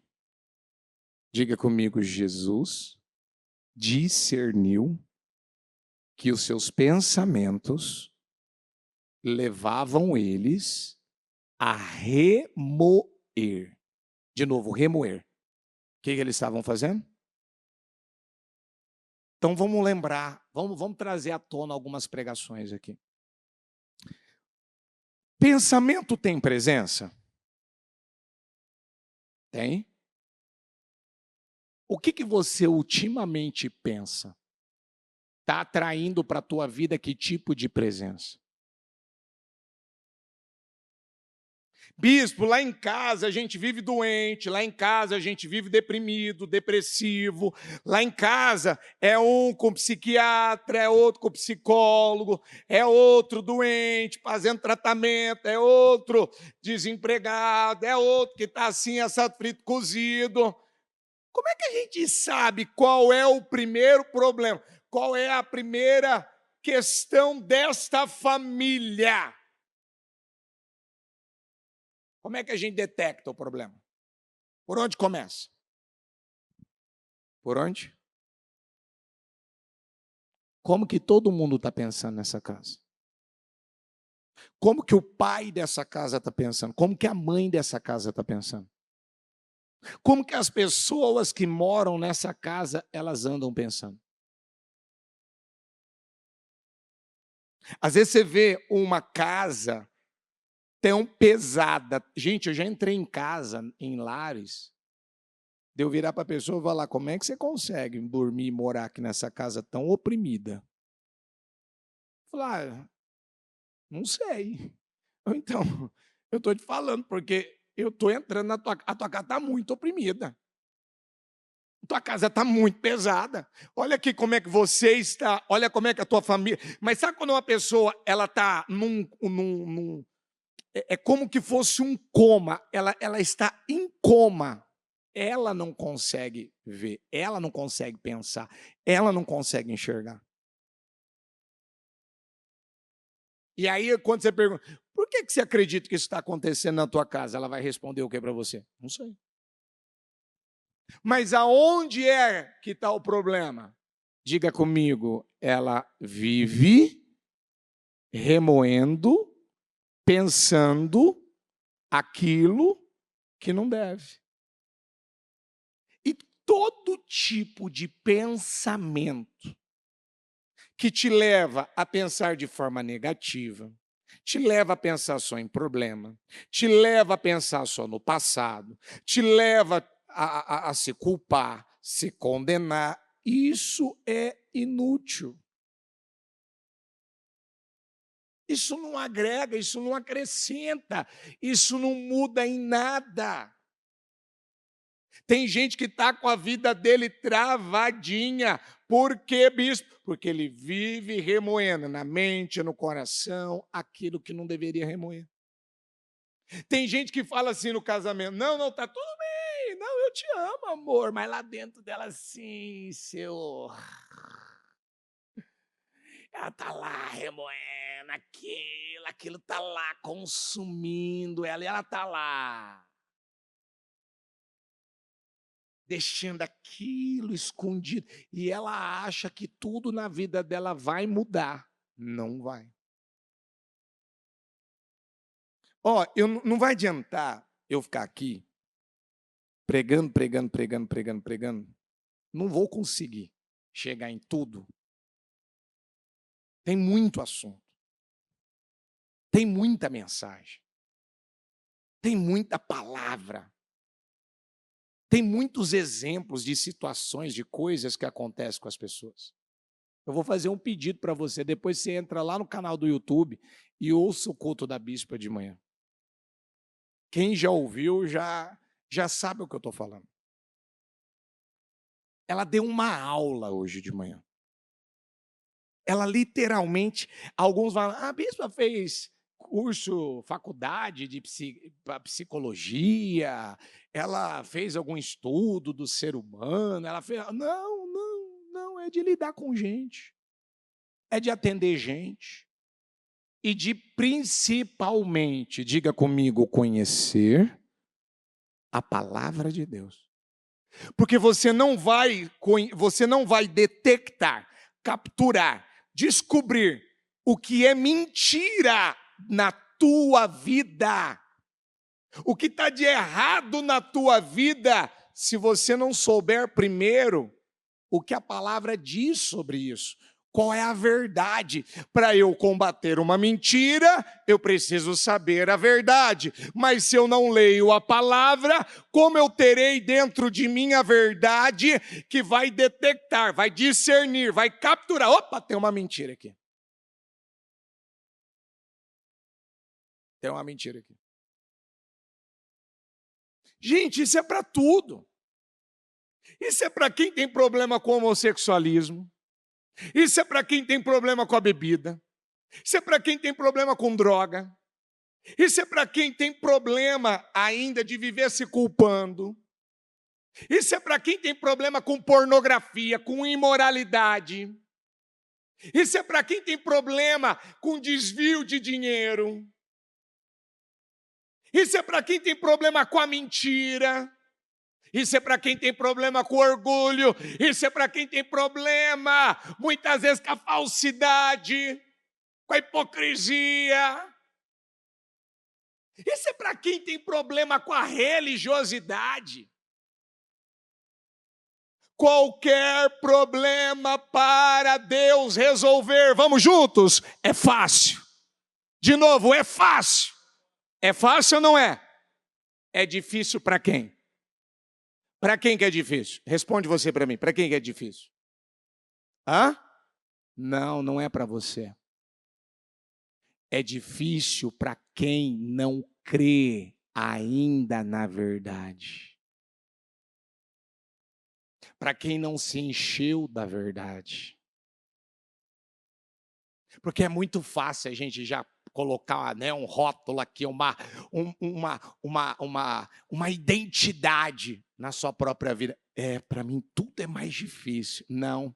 Diga comigo, Jesus discerniu que os seus pensamentos levavam eles a remoer. De novo, remoer. O que eles estavam fazendo? Então vamos lembrar, vamos trazer à tona algumas pregações aqui. Pensamento tem presença? Tem. O que você ultimamente pensa? Está atraindo para a tua vida que tipo de presença? Bispo, lá em casa a gente vive doente, lá em casa a gente vive deprimido, depressivo, lá em casa é um com psiquiatra, é outro com psicólogo, é outro doente fazendo tratamento, é outro desempregado, é outro que está assim, assado, frito, cozido. Como é que a gente sabe qual é o primeiro problema? Qual é a primeira questão desta família? Como é que a gente detecta o problema? Por onde começa? Por onde? Como que todo mundo está pensando nessa casa? Como que o pai dessa casa está pensando? Como que a mãe dessa casa está pensando? Como que as pessoas que moram nessa casa, elas andam pensando? Às vezes você vê uma casa tão pesada. Gente, eu já entrei em casa, em lares, de eu virar para a pessoa e falar, como é que você consegue dormir e morar aqui nessa casa tão oprimida? Falar, não sei. Ou então, eu estou te falando, porque eu estou entrando na tua casa, a tua casa está muito oprimida. A tua casa está muito pesada. Olha aqui como é que você está, olha como é que a tua família... Mas sabe quando uma pessoa ela está é como que fosse um coma, ela está em coma. Ela não consegue ver, ela não consegue pensar, ela não consegue enxergar. E aí, quando você pergunta, por que você acredita que isso está acontecendo na tua casa? Ela vai responder o que para você? Não sei. Mas aonde é que está o problema? Diga comigo, ela vive remoendo, pensando aquilo que não deve. E todo tipo de pensamento que te leva a pensar de forma negativa, te leva a pensar só em problema, te leva a pensar só no passado, te leva a se culpar, se condenar, isso é inútil. Isso não agrega, isso não acrescenta, isso não muda em nada. Tem gente que está com a vida dele travadinha. Por quê, bispo? Porque ele vive remoendo na mente, no coração, aquilo que não deveria remoer. Tem gente que fala assim no casamento, não, tá tudo bem, não, eu te amo, amor, mas lá dentro dela assim, ela tá lá remoendo aquilo tá lá consumindo ela, e ela tá lá deixando aquilo escondido, e ela acha que tudo na vida dela vai mudar. Não vai. Ó, não vai adiantar eu ficar aqui pregando. Não vou conseguir chegar em tudo. Tem muito assunto. Tem muita mensagem. Tem muita palavra. Tem muitos exemplos de situações, de coisas que acontecem com as pessoas. Eu vou fazer um pedido para você. Depois você entra lá no canal do YouTube e ouça o culto da bispa de manhã. Quem já ouviu já sabe o que eu estou falando. Ela deu uma aula hoje de manhã. Ela literalmente, alguns falam, a bispa fez curso, faculdade de psicologia, ela fez algum estudo do ser humano, ela fez... Não, é de lidar com gente, é de atender gente, e de principalmente, diga comigo, conhecer a palavra de Deus. Porque você não vai detectar, capturar, descobrir o que é mentira na tua vida. O que está de errado na tua vida, se você não souber primeiro o que a palavra diz sobre isso. Qual é a verdade? Para eu combater uma mentira, eu preciso saber a verdade. Mas se eu não leio a palavra, como eu terei dentro de mim a verdade que vai detectar, vai discernir, vai capturar? Opa, tem uma mentira aqui. Tem uma mentira aqui. Gente, isso é para tudo. Isso é para quem tem problema com o homossexualismo. Isso é para quem tem problema com a bebida. Isso é para quem tem problema com droga. Isso é para quem tem problema ainda de viver se culpando. Isso é para quem tem problema com pornografia, com imoralidade. Isso é para quem tem problema com desvio de dinheiro. Isso é para quem tem problema com a mentira. Isso é para quem tem problema com orgulho. Isso é para quem tem problema, muitas vezes, com a falsidade, com a hipocrisia. Isso é para quem tem problema com a religiosidade. Qualquer problema para Deus resolver, vamos juntos? É fácil. De novo, é fácil. É fácil ou não é? É difícil para quem? Para quem que é difícil? Responde você para mim, para quem que é difícil? Hã? Não, não é para você. É difícil para quem não crê ainda na verdade. Para quem não se encheu da verdade. Porque é muito fácil a gente já colocar, né, um rótulo aqui, uma identidade na sua própria vida. Para mim tudo é mais difícil. Não.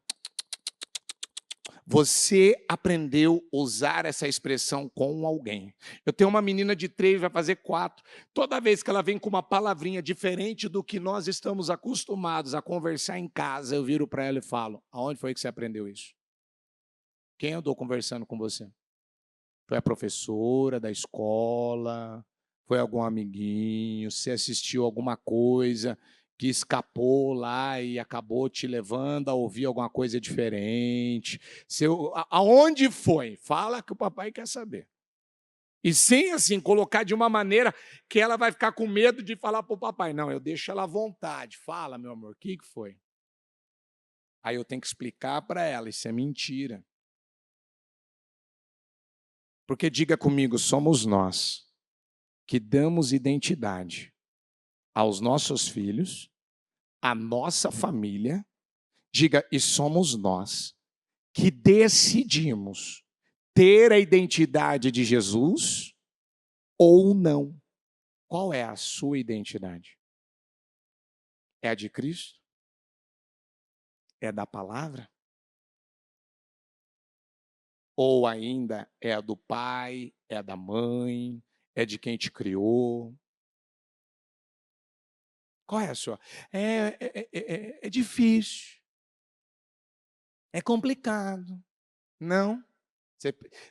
Você aprendeu a usar essa expressão com alguém. Eu tenho uma menina de 3, vai fazer 4. Toda vez que ela vem com uma palavrinha diferente do que nós estamos acostumados a conversar em casa, eu viro para ela e falo: aonde foi que você aprendeu isso? Quem andou conversando com você? Foi a professora da escola? Foi algum amiguinho? Você assistiu alguma coisa que escapou lá e acabou te levando a ouvir alguma coisa diferente? Aonde foi? Fala que o papai quer saber. E sem, assim, colocar de uma maneira que ela vai ficar com medo de falar para o papai. Não, eu deixo ela à vontade. Fala, meu amor, o que foi? Aí eu tenho que explicar para ela, isso é mentira. Porque diga comigo, somos nós que damos identidade aos nossos filhos, à nossa família. Diga, e somos nós que decidimos ter a identidade de Jesus ou não. Qual é a sua identidade? É a de Cristo? É da palavra? Ou ainda é a do pai, é a da mãe, é de quem te criou? Qual é a sua? É difícil. É complicado. Não.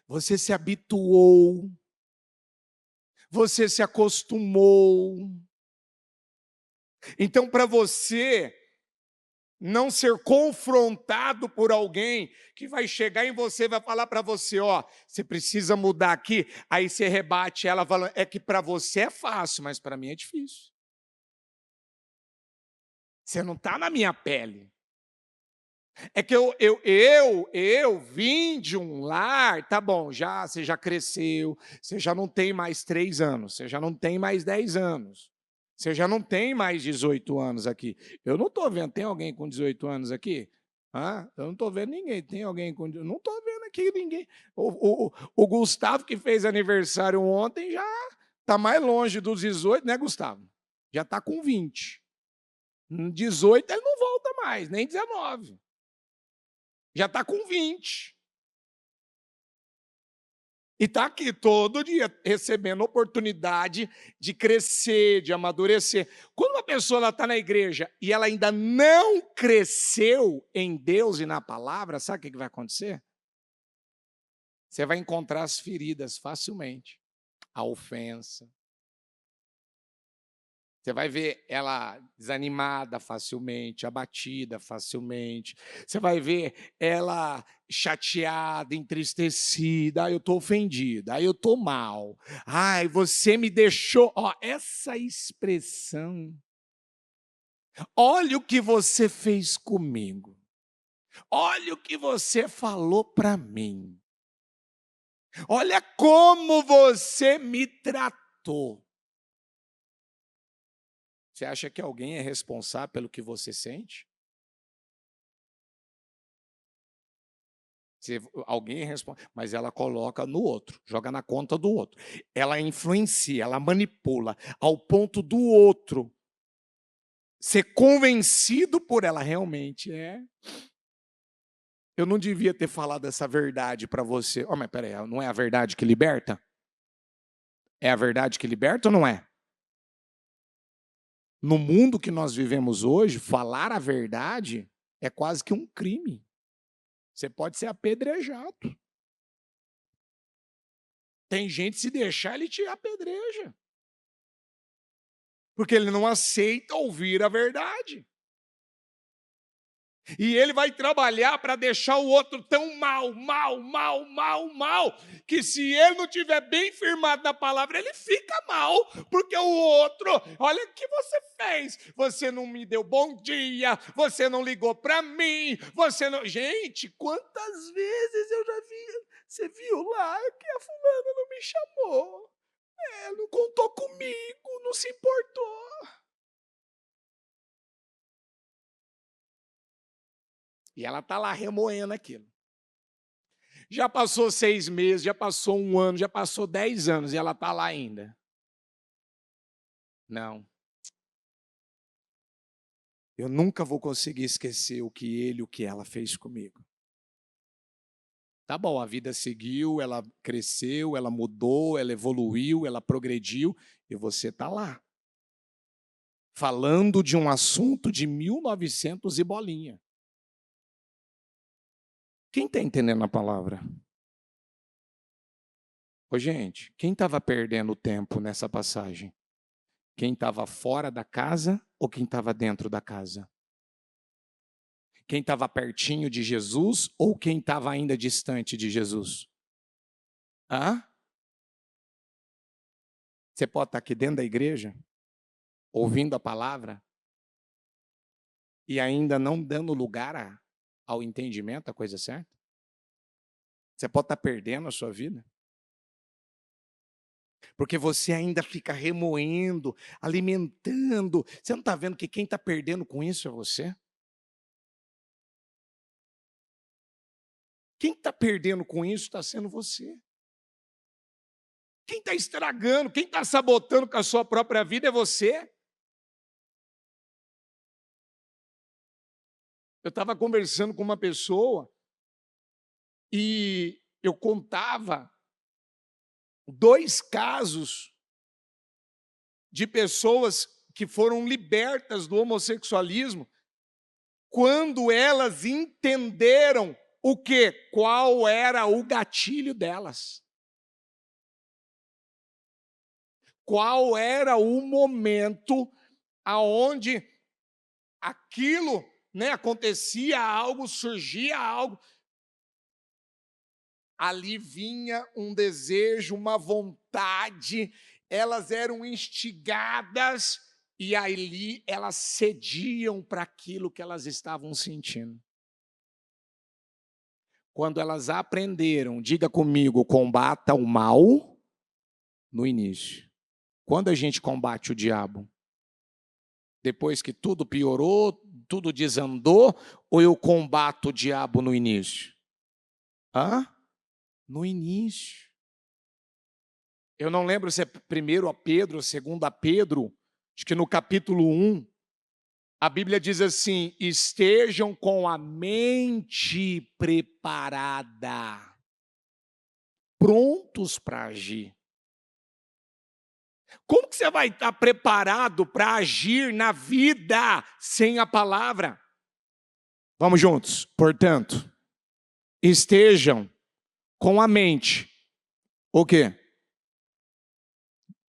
Você se habituou. Você se acostumou. Então, para você não ser confrontado por alguém que vai chegar em você e vai falar para você, ó, você precisa mudar aqui, aí você rebate ela falando, é que para você é fácil, mas para mim é difícil. Você não está na minha pele. É que eu vim de um lar, tá bom, você já cresceu, você já não tem mais 3 anos, você já não tem mais 10 anos, você já não tem mais 18 anos aqui. Eu não estou vendo, tem alguém com 18 anos aqui? Eu não estou vendo ninguém, tem alguém com... Não estou vendo aqui ninguém. O Gustavo, que fez aniversário ontem, já está mais longe dos 18, né, Gustavo? Já está com 20. 18 ele não volta mais, nem 19. Já está com 20. E está aqui todo dia recebendo oportunidade de crescer, de amadurecer. Quando uma pessoa está na igreja e ela ainda não cresceu em Deus e na palavra, sabe o que vai acontecer? Você vai encontrar as feridas facilmente, a ofensa. Você vai ver ela desanimada facilmente, abatida facilmente. Você vai ver ela chateada, entristecida. Ai, eu estou ofendida. Ai, eu estou mal. Ai, você me deixou. Ó, essa expressão. Olha o que você fez comigo. Olha o que você falou para mim. Olha como você me tratou. Você acha que alguém é responsável pelo que você sente? Alguém é responsável, mas ela coloca no outro, joga na conta do outro. Ela influencia, ela manipula ao ponto do outro ser convencido por ela. Realmente é. Eu não devia ter falado essa verdade para você. Oh, mas peraí, não é a verdade que liberta? É a verdade que liberta ou não é? No mundo que nós vivemos hoje, falar a verdade é quase que um crime. Você pode ser apedrejado. Tem gente, se deixar, ele te apedreja. Porque ele não aceita ouvir a verdade. E ele vai trabalhar para deixar o outro tão mal, que se ele não estiver bem firmado na palavra, ele fica mal, porque o outro, olha o que você fez, você não me deu bom dia, você não ligou para mim, você não... Gente, quantas vezes eu já vi, você viu lá que a fulana não me chamou, não contou comigo, não se importou. E ela está lá remoendo aquilo. Já passou 6 meses, já passou 1 ano, já passou 10 anos e ela está lá ainda. Não. Eu nunca vou conseguir esquecer o que ela fez comigo. Tá bom, a vida seguiu, ela cresceu, ela mudou, ela evoluiu, ela progrediu e você está lá. Falando de um assunto de 1900 e bolinha. Quem está entendendo a palavra? Ô, gente, quem estava perdendo tempo nessa passagem? Quem estava fora da casa ou quem estava dentro da casa? Quem estava pertinho de Jesus ou quem estava ainda distante de Jesus? Hã? Você pode estar aqui dentro da igreja, ouvindo a palavra, e ainda não dando lugar ao entendimento, a coisa certa? Você pode estar perdendo a sua vida. Porque você ainda fica remoendo, alimentando. Você não está vendo que quem está perdendo com isso é você? Quem está perdendo com isso está sendo você. Quem está estragando, quem está sabotando com a sua própria vida é você. Eu estava conversando com uma pessoa e eu contava 2 casos de pessoas que foram libertas do homossexualismo quando elas entenderam o quê? Qual era o gatilho delas. Qual era o momento aonde aquilo, acontecia algo, surgia algo, ali vinha um desejo, uma vontade, elas eram instigadas e ali elas cediam para aquilo que elas estavam sentindo. Quando elas aprenderam, diga comigo, combata o mal no início. Quando a gente combate o diabo? Depois que tudo piorou, tudo desandou, ou eu combato o diabo no início? Hã? No início. Eu não lembro se é 1 Pedro ou 2 Pedro, acho que no capítulo 1, a Bíblia diz assim: estejam com a mente preparada. prontos para agir. Como que você vai estar preparado para agir na vida sem a palavra? Vamos juntos. Portanto, estejam com a mente. O quê?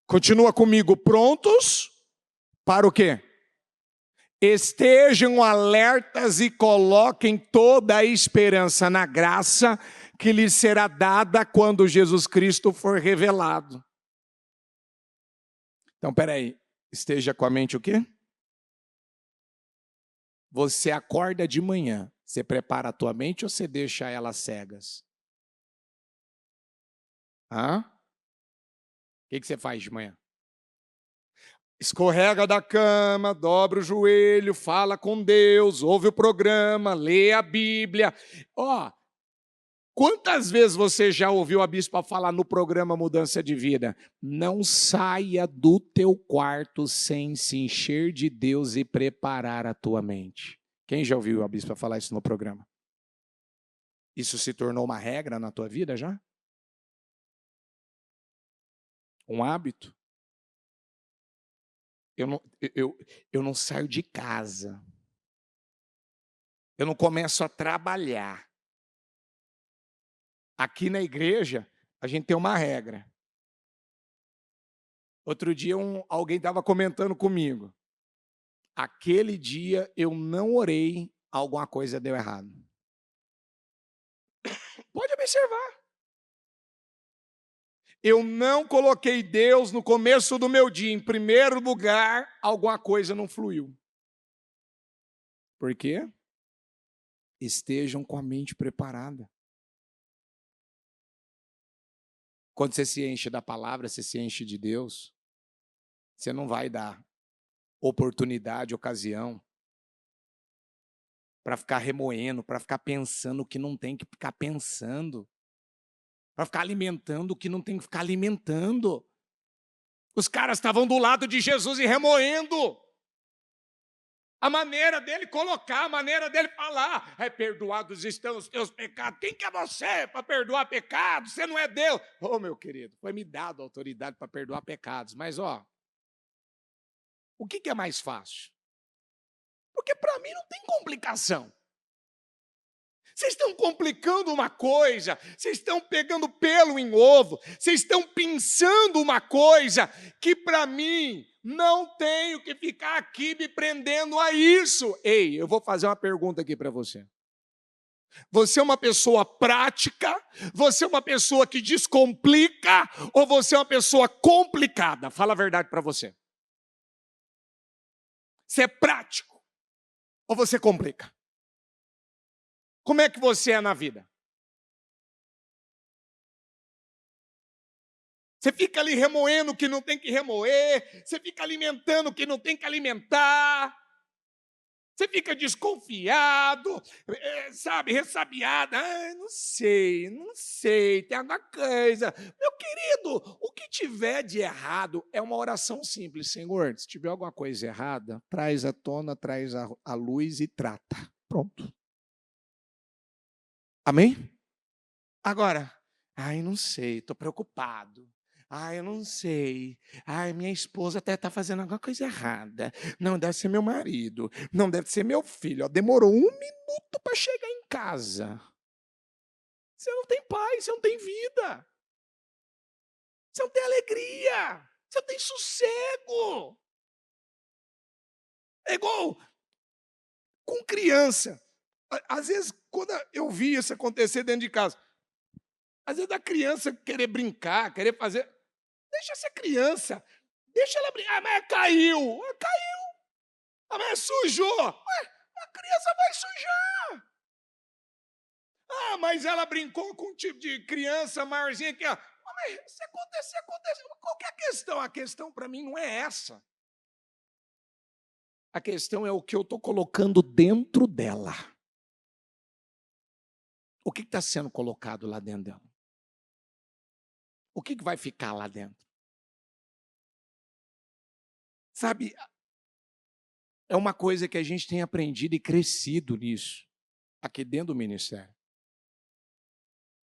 Continua comigo. Prontos para o quê? Estejam alertas e coloquem toda a esperança na graça que lhes será dada quando Jesus Cristo for revelado. Então, peraí. Esteja com a mente o quê? Você acorda de manhã, você prepara a tua mente ou você deixa elas cegas? Hã? O que você faz de manhã? Escorrega da cama, dobra o joelho, fala com Deus, ouve o programa, lê a Bíblia. Ó, quantas vezes você já ouviu a bispa falar no programa Mudança de Vida? Não saia do teu quarto sem se encher de Deus e preparar a tua mente. Quem já ouviu a bispa falar isso no programa? Isso se tornou uma regra na tua vida já? Um hábito? Eu não saio de casa. Eu não começo a trabalhar. Aqui na igreja, a gente tem uma regra. Outro dia, alguém estava comentando comigo. Aquele dia, eu não orei, alguma coisa deu errado. Pode observar. Eu não coloquei Deus no começo do meu dia em primeiro lugar, alguma coisa não fluiu. Por quê? Estejam com a mente preparada. Quando você se enche da palavra, você se enche de Deus, você não vai dar oportunidade, ocasião para ficar remoendo, para ficar pensando o que não tem que ficar pensando, para ficar alimentando o que não tem que ficar alimentando. Os caras estavam do lado de Jesus e remoendo. A maneira dele colocar, a maneira dele falar. Perdoados estão os teus pecados. Quem que é você para perdoar pecados? Você não é Deus. Oh, meu querido, foi me dado autoridade para perdoar pecados. Mas, ó, o que é mais fácil? Porque para mim não tem complicação. Vocês estão complicando uma coisa, vocês estão pegando pelo em ovo, vocês estão pensando uma coisa que para mim não tenho que ficar aqui me prendendo a isso. Ei, eu vou fazer uma pergunta aqui para você. Você é uma pessoa prática? Você é uma pessoa que descomplica? Ou você é uma pessoa complicada? Fala a verdade para você. Você é prático? Ou você complica? Como é que você é na vida? Você fica ali remoendo o que não tem que remoer, você fica alimentando o que não tem que alimentar, você fica desconfiado, sabe, ressabiado. Não sei, tem alguma coisa. Meu querido, o que tiver de errado é uma oração simples. Senhor, se tiver alguma coisa errada, traz à tona, traz à luz e trata. Pronto. Amém? Agora, não sei, estou preocupado. Eu não sei. Minha esposa até está fazendo alguma coisa errada. Não, deve ser meu marido. Não, deve ser meu filho. Demorou 1 minuto para chegar em casa. Você não tem paz, você não tem vida. Você não tem alegria. Você não tem sossego. É igual com criança. Às vezes, quando eu vi isso acontecer dentro de casa, às vezes a criança querer brincar, querer fazer... Deixa essa criança. Deixa ela brincar. Mas caiu. Caiu. Mas sujou. A criança vai sujar. Mas ela brincou com um tipo de criança maiorzinha aqui. Mas se acontecer, acontece. Qual que é a questão? A questão para mim não é essa. A questão é o que eu estou colocando dentro dela. O que está sendo colocado lá dentro dela? O que vai ficar lá dentro? Sabe, é uma coisa que a gente tem aprendido e crescido nisso, aqui dentro do ministério.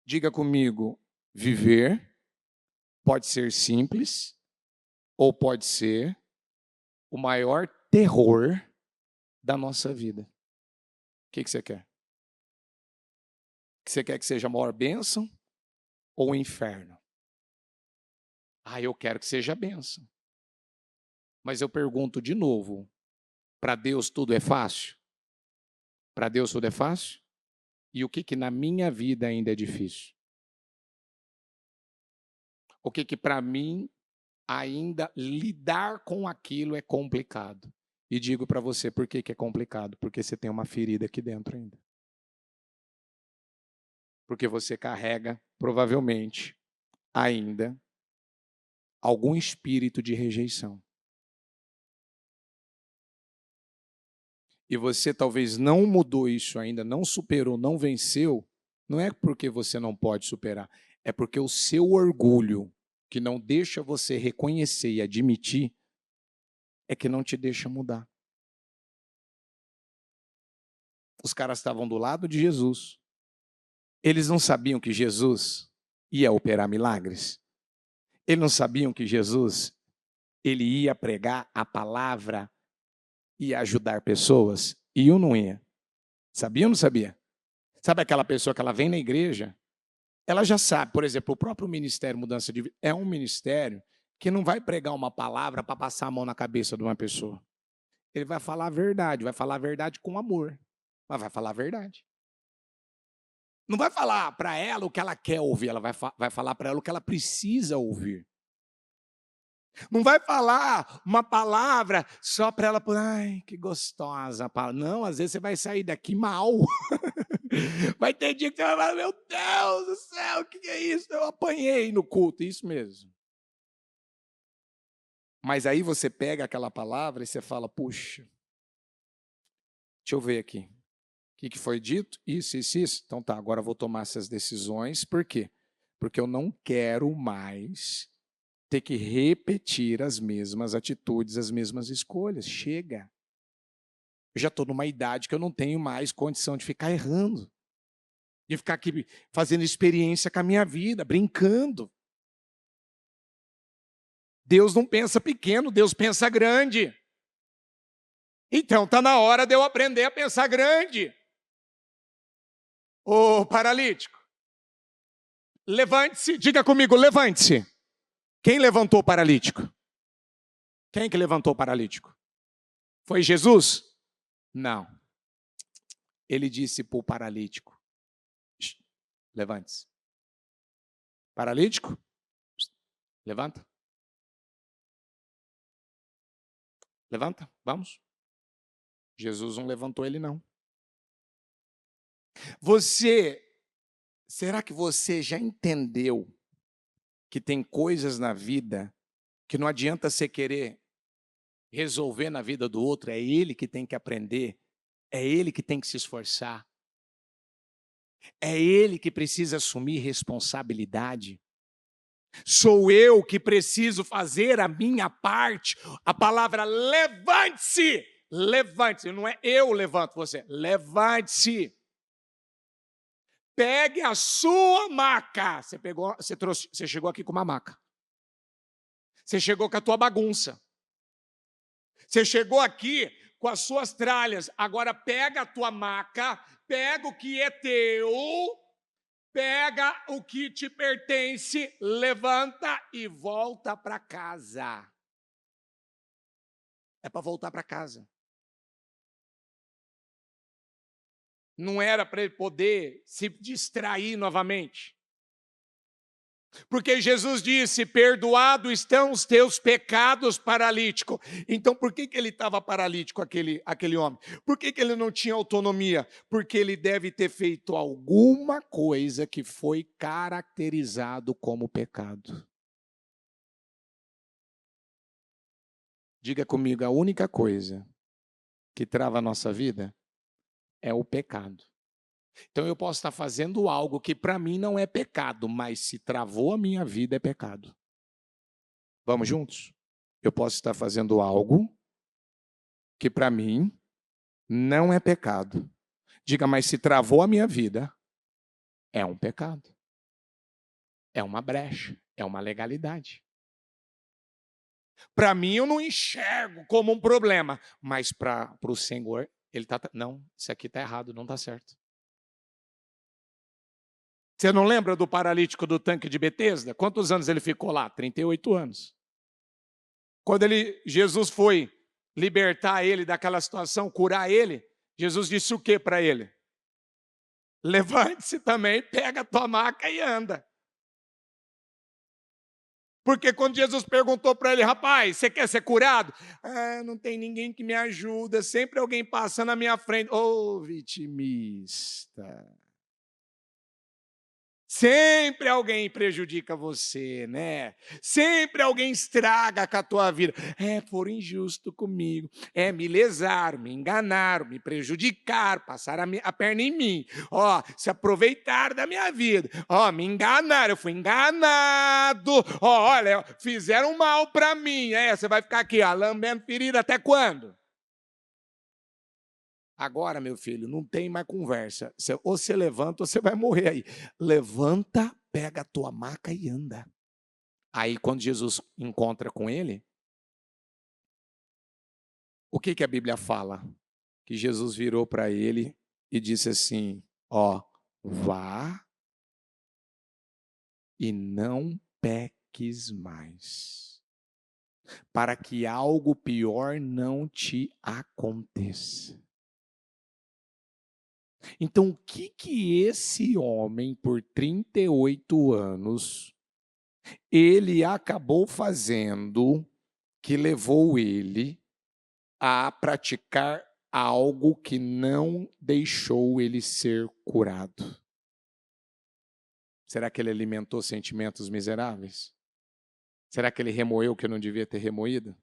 Diga comigo, Viver pode ser simples ou pode ser o maior terror da nossa vida. O que você quer? Você quer que seja a maior bênção ou o inferno? Eu quero que seja a bênção. Mas eu pergunto de novo, para Deus tudo é fácil? Para Deus tudo é fácil? E o que na minha vida ainda é difícil? O que para mim ainda lidar com aquilo é complicado? E digo para você, por que é complicado? Porque você tem uma ferida aqui dentro ainda. Porque você carrega, provavelmente, ainda, algum espírito de rejeição. E você talvez não mudou isso ainda, não superou, não venceu, não é porque você não pode superar, é porque o seu orgulho, que não deixa você reconhecer e admitir, é que não te deixa mudar. Os caras estavam do lado de Jesus. Eles não sabiam que Jesus ia operar milagres. Eles não sabiam que Jesus ele ia pregar a palavra e ajudar pessoas. E eu não ia. Sabia ou não sabia? Sabe aquela pessoa que ela vem na igreja, ela já sabe, por exemplo, o próprio Ministério Mudança de Vida é um ministério que não vai pregar uma palavra para passar a mão na cabeça de uma pessoa. Ele vai falar a verdade com amor, mas vai falar a verdade. Não vai falar para ela o que ela quer ouvir, ela vai falar para ela o que ela precisa ouvir. Não vai falar uma palavra só para ela, ai, que gostosa a palavra. Não, às vezes você vai sair daqui mal. Vai ter dia que você vai falar, meu Deus do céu, o que é isso? Eu apanhei no culto, isso mesmo. Mas aí você pega aquela palavra e você fala, puxa, deixa eu ver aqui. O que foi dito? Isso. Então tá, agora eu vou tomar essas decisões. Por quê? Porque eu não quero mais ter que repetir as mesmas atitudes, as mesmas escolhas. Chega. Eu já estou numa idade que eu não tenho mais condição de ficar errando. De ficar aqui fazendo experiência com a minha vida, brincando. Deus não pensa pequeno, Deus pensa grande. Então está na hora de eu aprender a pensar grande. Ô paralítico, levante-se, diga comigo, levante-se. Quem levantou o paralítico? Quem que levantou o paralítico? Foi Jesus? Não. Ele disse para o paralítico, levante-se. Paralítico? Levanta. Levanta, vamos. Jesus não levantou ele, não. Será que você já entendeu que tem coisas na vida que não adianta você querer resolver na vida do outro, é ele que tem que aprender, é ele que tem que se esforçar, é ele que precisa assumir responsabilidade. Sou eu que preciso fazer a minha parte. A palavra levante-se, levante-se, não é eu levanto você, levante-se. Pegue a sua maca. Você chegou aqui com uma maca. Você chegou com a tua bagunça. Você chegou aqui com as suas tralhas. Agora pega a tua maca, pega o que é teu, pega o que te pertence, levanta e volta para casa. É para voltar para casa. Não era para ele poder se distrair novamente. Porque Jesus disse, perdoados estão os teus pecados, paralítico. Então por que ele estava paralítico, aquele homem? Por que ele não tinha autonomia? Porque ele deve ter feito alguma coisa que foi caracterizado como pecado. Diga comigo, a única coisa que trava a nossa vida é o pecado. Então eu posso estar fazendo algo que para mim não é pecado, mas se travou a minha vida é pecado. Vamos juntos? Eu posso estar fazendo algo que para mim não é pecado. Diga, mas se travou a minha vida, é um pecado. É uma brecha, é uma legalidade. Para mim, eu não enxergo como um problema, mas para o Senhor, ele está... Não, isso aqui está errado, não está certo. Você não lembra do paralítico do tanque de Betesda? Quantos anos ele ficou lá? 38 anos. Quando Jesus foi libertar ele daquela situação, curar ele, Jesus disse o que para ele? Levante-se também, pega a tua maca e anda. Porque quando Jesus perguntou para ele, rapaz, você quer ser curado? Ah, não tem ninguém que me ajuda, sempre alguém passa na minha frente. Ô, vitimista. Sempre alguém prejudica você, né? Sempre alguém estraga com a tua vida. Foram injusto comigo. Me lesaram, me enganaram, me prejudicaram, passaram a perna em mim. Se aproveitaram da minha vida. Me enganaram, eu fui enganado. Olha, fizeram mal para mim. Você vai ficar aqui, lambendo ferida até quando? Agora, meu filho, não tem mais conversa. Ou você levanta ou você vai morrer aí. Levanta, pega a tua maca e anda. Aí, quando Jesus encontra com ele, o que a Bíblia fala? Que Jesus virou para ele e disse assim, vá e não peques mais, para que algo pior não te aconteça. Então, o que esse homem, por 38 anos, ele acabou fazendo que levou ele a praticar algo que não deixou ele ser curado? Será que ele alimentou sentimentos miseráveis? Será que ele remoeu o que não devia ter remoído?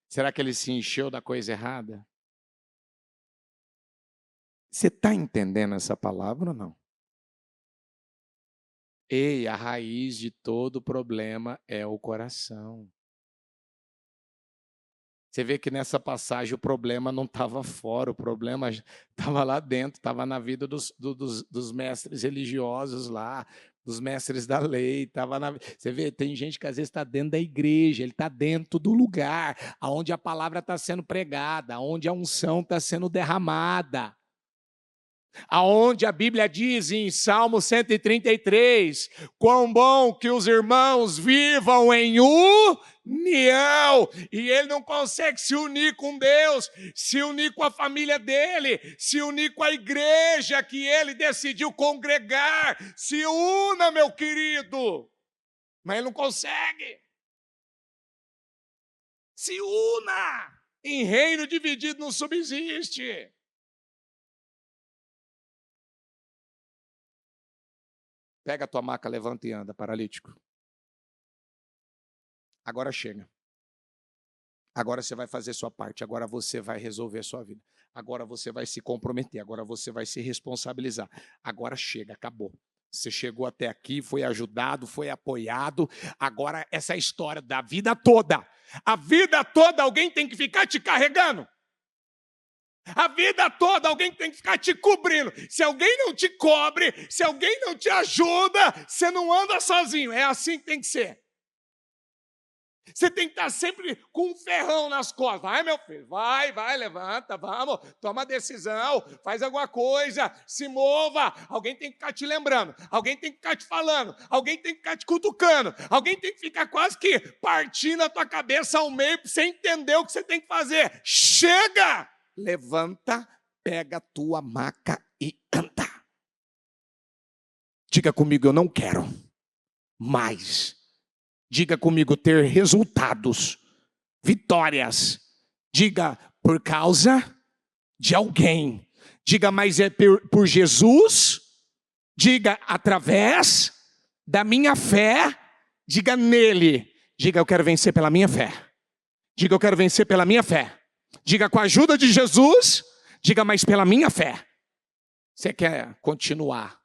Será que ele se encheu da coisa errada? Você está entendendo essa palavra ou não? Ei, a raiz de todo problema é o coração. Você vê que nessa passagem o problema não estava fora, o problema estava lá dentro, estava na vida dos mestres religiosos lá, dos mestres da lei. Você vê, tem gente que às vezes está dentro da igreja, ele está dentro do lugar onde a palavra está sendo pregada, onde a unção está sendo derramada. Aonde a Bíblia diz em Salmo 133, quão bom que os irmãos vivam em união, e ele não consegue se unir com Deus, se unir com a família dele, se unir com a igreja que ele decidiu congregar. Se una, meu querido, mas ele não consegue. Se una, em reino dividido não subsiste. Pega a tua maca, levanta e anda, paralítico. Agora chega. Agora você vai fazer sua parte, agora você vai resolver a sua vida. Agora você vai se comprometer, agora você vai se responsabilizar. Agora chega, acabou. Você chegou até aqui, foi ajudado, foi apoiado. Agora essa história da vida toda. A vida toda alguém tem que ficar te carregando. A vida toda alguém tem que ficar te cobrindo. Se alguém não te cobre, se alguém não te ajuda, você não anda sozinho. É assim que tem que ser. Você tem que estar sempre com um ferrão nas costas. Vai, meu filho, vai, levanta, vamos, toma decisão, faz alguma coisa, se mova. Alguém tem que ficar te lembrando, alguém tem que ficar te falando, alguém tem que ficar te cutucando, alguém tem que ficar quase que partindo a tua cabeça ao meio para você entender o que você tem que fazer. Chega! Levanta, pega a tua maca e anda. Diga comigo, eu não quero mais. Diga comigo, ter resultados, vitórias. Diga, por causa de alguém. Diga, mas é por Jesus. Diga, através da minha fé. Diga, nele. Diga, eu quero vencer pela minha fé. Diga, eu quero vencer pela minha fé. Diga, com a ajuda de Jesus. Diga, mas pela minha fé. Você quer continuar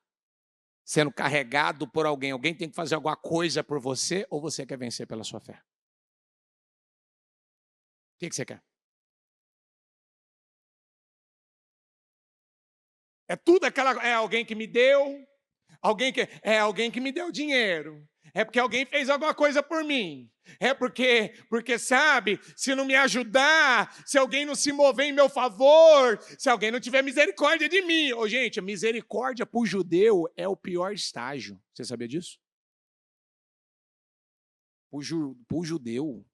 sendo carregado por alguém? Alguém tem que fazer alguma coisa por você, ou você quer vencer pela sua fé? O que você quer? É tudo é alguém que me deu, alguém que me deu dinheiro. É porque alguém fez alguma coisa por mim. É porque sabe, se não me ajudar, se alguém não se mover em meu favor, se alguém não tiver misericórdia de mim. Ô, gente, a misericórdia para o judeu é o pior estágio. Você sabia disso? Para o judeu,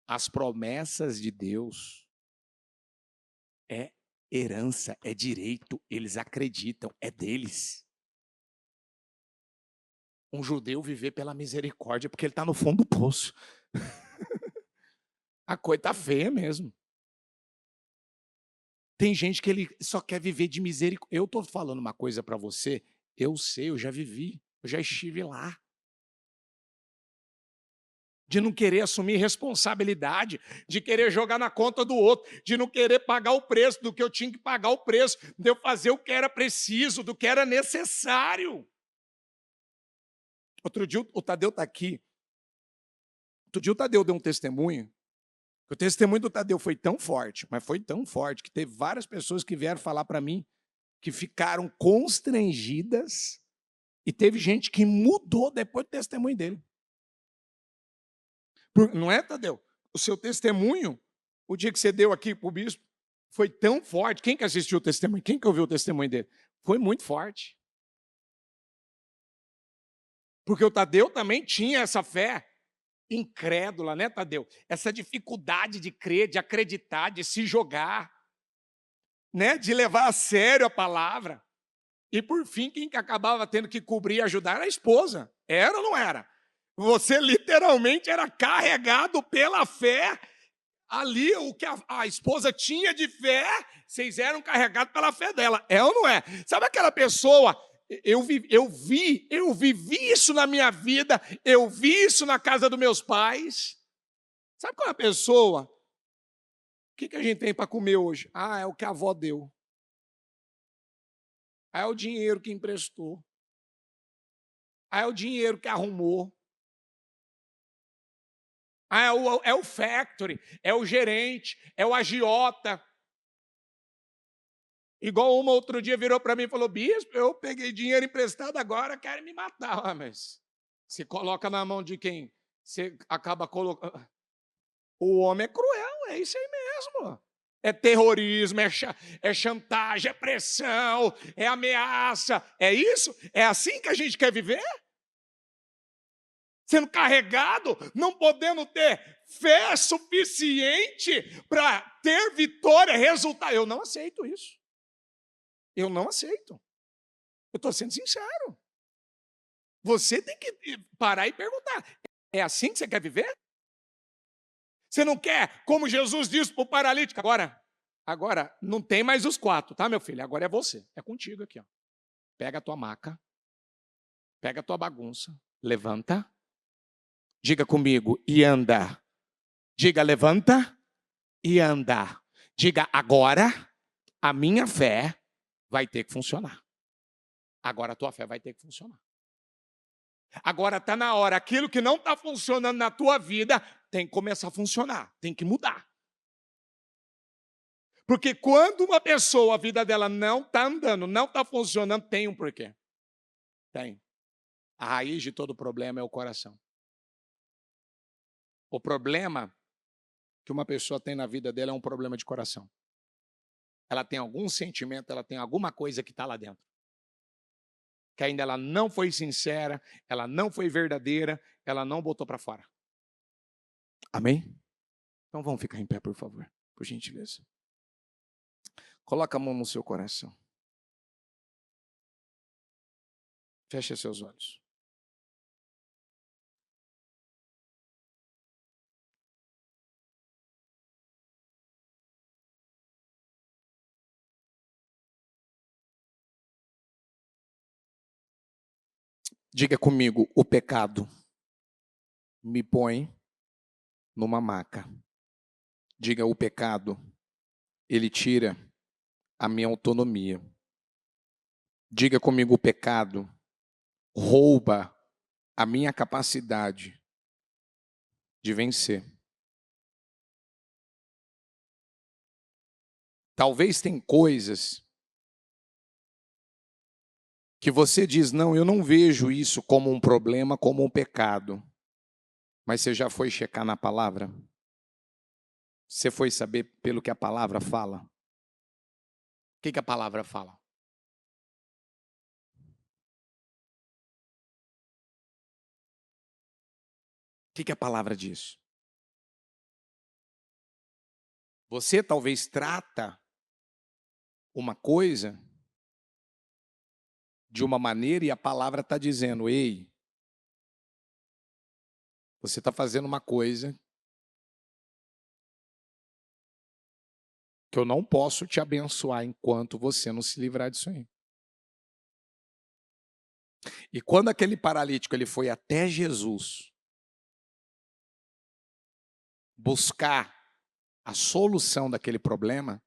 as promessas de Deus é herança, é direito, eles acreditam, é deles. Um judeu viver pela misericórdia, porque ele está no fundo do poço. A coisa está feia mesmo. Tem gente que ele só quer viver de misericórdia. Eu estou falando uma coisa para você, eu sei, eu já vivi, eu já estive lá. De não querer assumir responsabilidade, de querer jogar na conta do outro, de não querer pagar o preço do que eu tinha que pagar o preço, de eu fazer o que era preciso, do que era necessário. Outro dia o Tadeu está aqui. Outro dia o Tadeu deu um testemunho. O testemunho do Tadeu foi tão forte, mas foi tão forte, que teve várias pessoas que vieram falar para mim que ficaram constrangidas e teve gente que mudou depois do testemunho dele. Não é, Tadeu? O seu testemunho, o dia que você deu aqui para o bispo, foi tão forte. Quem que assistiu o testemunho? Quem que ouviu o testemunho dele? Foi muito forte. Porque o Tadeu também tinha essa fé incrédula, né, Tadeu? Essa dificuldade de crer, de acreditar, de se jogar, né, de levar a sério a palavra. E por fim, quem que acabava tendo que cobrir e ajudar era a esposa. Era ou não era? Você literalmente era carregado pela fé. Ali, o que a esposa tinha de fé, vocês eram carregados pela fé dela. É ou não é? Sabe aquela pessoa? Eu vivi isso na minha vida, eu vi isso na casa dos meus pais. Sabe qual é a pessoa? O que a gente tem para comer hoje? Ah, é o que a avó deu. Ah, é o dinheiro que emprestou. Ah, é o dinheiro que arrumou. Ah, é o factory, é o gerente, é o agiota. Igual uma outro dia virou para mim e falou: bispo, eu peguei dinheiro emprestado agora, querem me matar. Ah, mas se coloca na mão de quem? Você acaba colocando. O homem é cruel, é isso aí mesmo. É terrorismo, é chantagem, é pressão, é ameaça. É isso? É assim que a gente quer viver? Sendo carregado, não podendo ter fé suficiente para ter vitória, resultado. Eu não aceito isso. Eu não aceito. Eu estou sendo sincero. Você tem que parar e perguntar: é assim que você quer viver? Você não quer, como Jesus disse para o paralítico, agora não tem mais os 4, tá, meu filho? Agora é você, é contigo aqui, ó. Pega a tua maca, pega a tua bagunça, levanta, diga comigo, e anda. Diga, levanta e anda. Diga, agora a minha fé vai ter que funcionar. Agora a tua fé vai ter que funcionar. Agora está na hora, aquilo que não está funcionando na tua vida tem que começar a funcionar, tem que mudar. Porque quando uma pessoa, a vida dela não está andando, não está funcionando, tem um porquê. Tem. A raiz de todo problema é o coração. O problema que uma pessoa tem na vida dela é um problema de coração. Ela tem algum sentimento, ela tem alguma coisa que está lá dentro. Que ainda ela não foi sincera, ela não foi verdadeira, ela não botou para fora. Amém? Então vamos ficar em pé, por favor, por gentileza. Coloca a mão no seu coração. Feche seus olhos. Diga comigo, o pecado me põe numa maca. Diga, o pecado, ele tira a minha autonomia. Diga comigo, o pecado rouba a minha capacidade de vencer. Talvez tem coisas que você diz, não, eu não vejo isso como um problema, como um pecado. Mas você já foi checar na palavra? Você foi saber pelo que a palavra fala? O que a palavra fala? O que a palavra diz? Você talvez trata uma coisa de uma maneira e a palavra está dizendo, ei, você está fazendo uma coisa que eu não posso te abençoar enquanto você não se livrar disso aí. E quando aquele paralítico ele foi até Jesus buscar a solução daquele problema,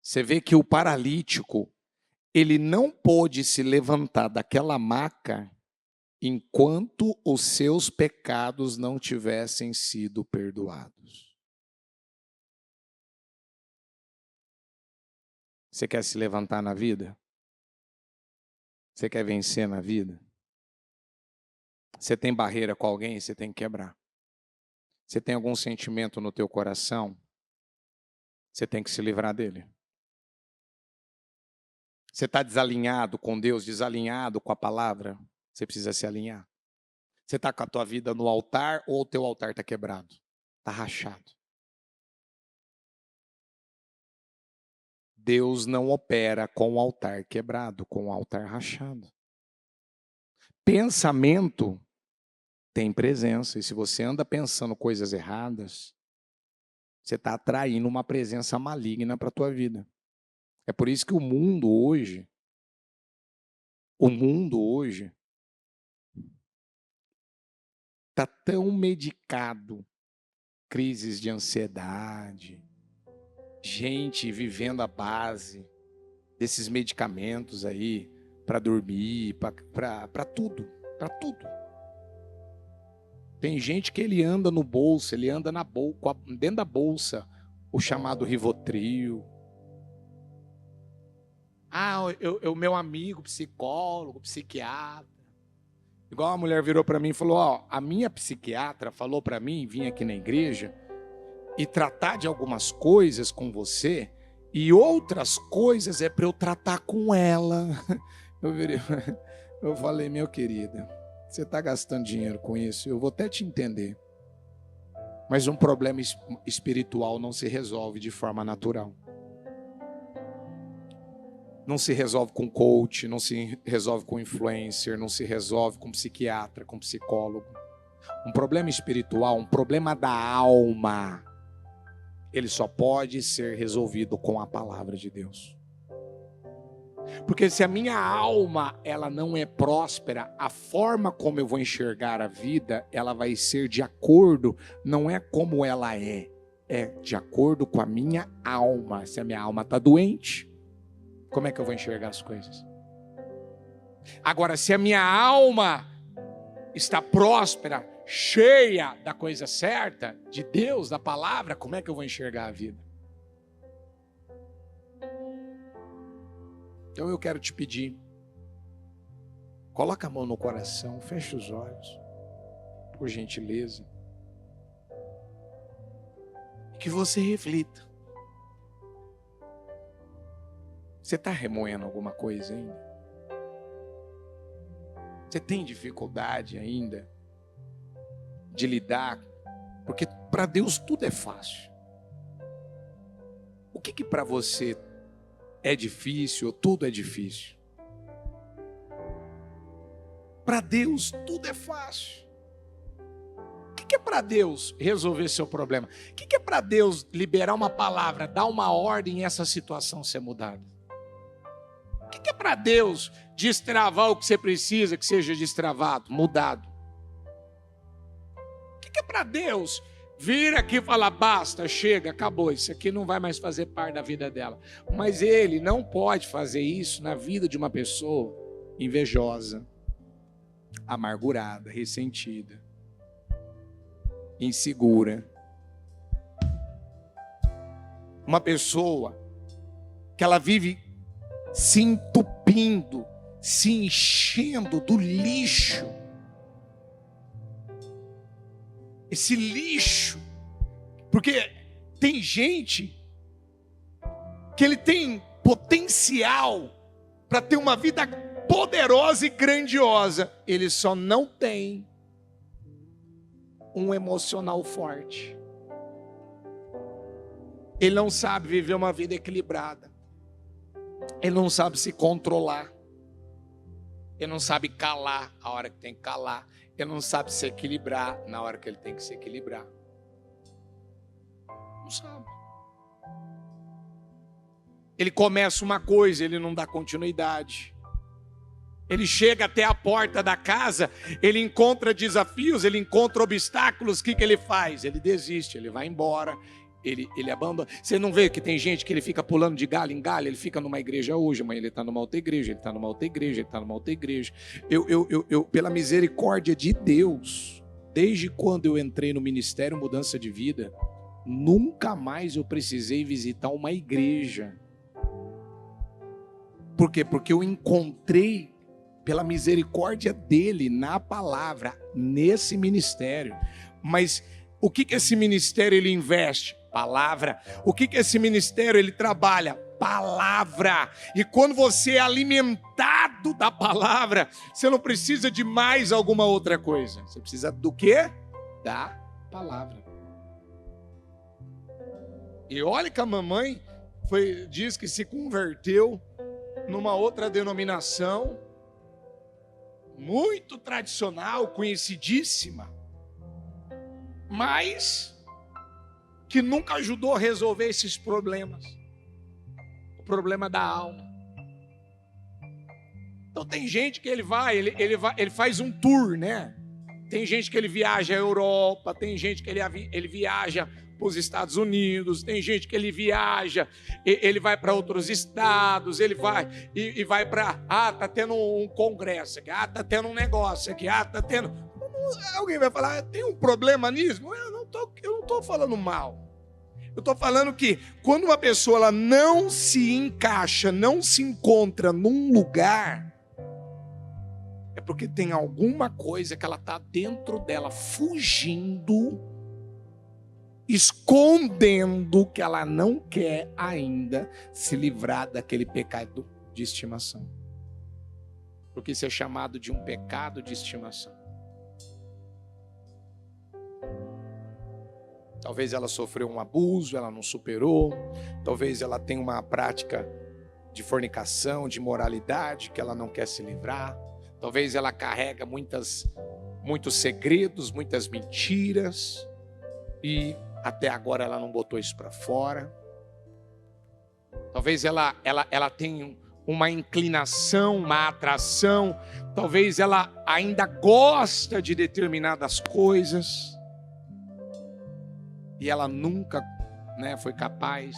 você vê que o paralítico, ele não pôde se levantar daquela maca enquanto os seus pecados não tivessem sido perdoados. Você quer se levantar na vida? Você quer vencer na vida? Você tem barreira com alguém? Você tem que quebrar. Você tem algum sentimento no teu coração? Você tem que se livrar dele. Você está desalinhado com Deus, desalinhado com a palavra? Você precisa se alinhar. Você está com a tua vida no altar ou o teu altar está quebrado? Está rachado. Deus não opera com o altar quebrado, com o altar rachado. Pensamento tem presença. E se você anda pensando coisas erradas, você está atraindo uma presença maligna para a tua vida. É por isso que o mundo hoje está tão medicado. Crises de ansiedade, gente vivendo à base desses medicamentos aí para dormir, para tudo, para tudo. Tem gente que ele anda no bolso, ele anda dentro da bolsa, o chamado Rivotril. O meu amigo psicólogo, psiquiatra. Igual a mulher virou para mim e falou, a minha psiquiatra falou para mim vir aqui na igreja e tratar de algumas coisas com você e outras coisas é para eu tratar com ela. Eu falei, meu querida, você está gastando dinheiro com isso? Eu vou até te entender. Mas um problema espiritual não se resolve de forma natural. Não se resolve com coach, não se resolve com influencer, não se resolve com psiquiatra, com psicólogo. Um problema espiritual, um problema da alma, ele só pode ser resolvido com a palavra de Deus. Porque se a minha alma ela não é próspera, a forma como eu vou enxergar a vida, ela vai ser de acordo, não é como ela é de acordo com a minha alma. Se a minha alma está doente, como é que eu vou enxergar as coisas? Agora, se a minha alma está próspera, cheia da coisa certa, de Deus, da palavra, como é que eu vou enxergar a vida? Então eu quero te pedir, coloca a mão no coração, fecha os olhos, por gentileza, e que você reflita. Você está remoendo alguma coisa ainda? Você tem dificuldade ainda de lidar? Porque para Deus tudo é fácil. O que para você é difícil ou tudo é difícil? Para Deus tudo é fácil. O que é para Deus resolver seu problema? O que é para Deus liberar uma palavra, dar uma ordem e essa situação ser mudada? O que é para Deus destravar o que você precisa que seja destravado, mudado? O que é para Deus vir aqui e falar, basta, chega, acabou, isso aqui não vai mais fazer parte da vida dela? Mas Ele não pode fazer isso na vida de uma pessoa invejosa, amargurada, ressentida, insegura. Uma pessoa que ela vive se entupindo se enchendo do lixo. Esse lixo. Porque tem gente que ele tem potencial para ter uma vida poderosa e grandiosa. Ele só não tem um emocional forte. Ele não sabe viver uma vida equilibrada. Ele não sabe se controlar. Ele não sabe calar a hora que tem que calar. Ele não sabe se equilibrar na hora que ele tem que se equilibrar. Não sabe. Ele começa uma coisa, ele não dá continuidade. Ele chega até a porta da casa, ele encontra desafios, ele encontra obstáculos. O que ele faz? Ele desiste, ele vai embora, ele abandona. Você não vê que tem gente que ele fica pulando de galho em galho? Ele fica numa igreja hoje, amanhã ele está numa outra igreja, ele está numa outra igreja, ele está numa outra igreja. Eu, pela misericórdia de Deus, desde quando eu entrei no Ministério Mudança de Vida, nunca mais eu precisei visitar uma igreja. Por quê? Porque eu encontrei, pela misericórdia dele, na palavra, nesse ministério. Mas o que esse ministério ele investe? Palavra. O que esse ministério ele trabalha? Palavra. E quando você é alimentado da palavra, você não precisa de mais alguma outra coisa. Você precisa do quê? Da palavra. E olha que a mamãe diz que se converteu numa outra denominação, muito tradicional, conhecidíssima, mas que nunca ajudou a resolver esses problemas. O problema da alma. Então tem gente que ele faz um tour, né? Tem gente que ele viaja à Europa, tem gente que ele viaja para os Estados Unidos, tem gente que ele viaja, ele vai para outros estados, ele vai e vai para, tá tendo um congresso aqui, tá tendo um negócio aqui, tá tendo... Alguém vai falar, tem um problema nisso? Eu não estou falando mal. Eu estou falando que quando uma pessoa ela não se encaixa, não se encontra num lugar, é porque tem alguma coisa que ela está dentro dela, fugindo, escondendo, que ela não quer ainda se livrar daquele pecado de estimação. Porque isso é chamado de um pecado de estimação. Talvez ela sofreu um abuso, ela não superou. Talvez ela tenha uma prática de fornicação, de imoralidade, que ela não quer se livrar. Talvez ela carrega muitos segredos, muitas mentiras. E até agora ela não botou isso para fora. Talvez ela tenha uma inclinação, uma atração. Talvez ela ainda gosta de determinadas coisas. E ela nunca, foi capaz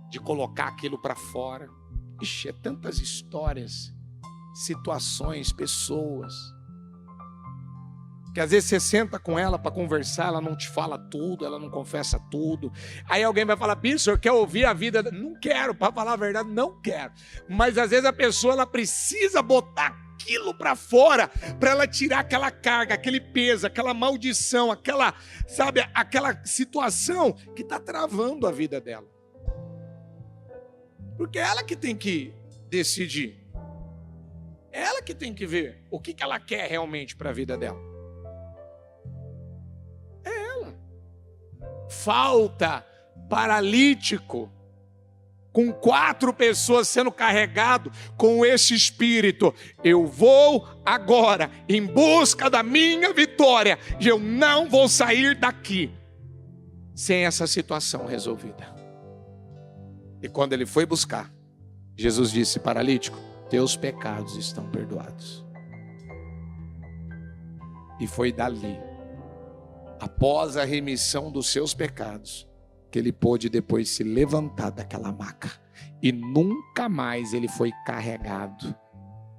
de colocar aquilo para fora. Ixi, é tantas histórias, situações, pessoas, que às vezes você senta com ela para conversar, ela não te fala tudo, ela não confessa tudo. Aí alguém vai falar, bicho, eu quero ouvir a vida. Não quero, para falar a verdade, não quero. Mas às vezes a pessoa ela precisa botar aquilo para fora, para ela tirar aquela carga, aquele peso, aquela maldição, aquela situação que está travando a vida dela. Porque é ela que tem que decidir. É ela que tem que ver o que ela quer realmente para a vida dela. É ela. Falta paralítico, com 4 pessoas sendo carregado com esse espírito. Eu vou agora em busca da minha vitória e eu não vou sair daqui sem essa situação resolvida. E quando ele foi buscar, Jesus disse, paralítico, teus pecados estão perdoados. E foi dali, após a remissão dos seus pecados, que ele pôde depois se levantar daquela maca. E nunca mais ele foi carregado.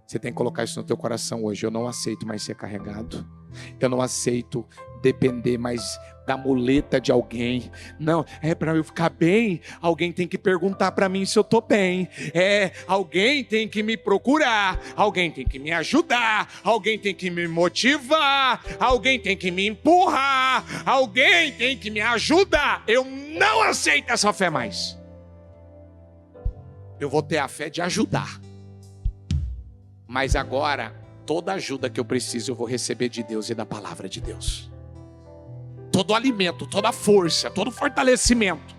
Você tem que colocar isso no teu coração hoje. Eu não aceito mais ser carregado. Eu não aceito depender mais da muleta de alguém. Não, para eu ficar bem, alguém tem que perguntar para mim se eu estou bem. Alguém tem que me procurar, alguém tem que me ajudar, alguém tem que me motivar, alguém tem que me empurrar, alguém tem que me ajudar. Eu não aceito essa fé mais. Eu vou ter a fé de ajudar. Mas agora, toda ajuda que eu preciso, eu vou receber de Deus e da palavra de Deus. Todo alimento, toda força, todo fortalecimento.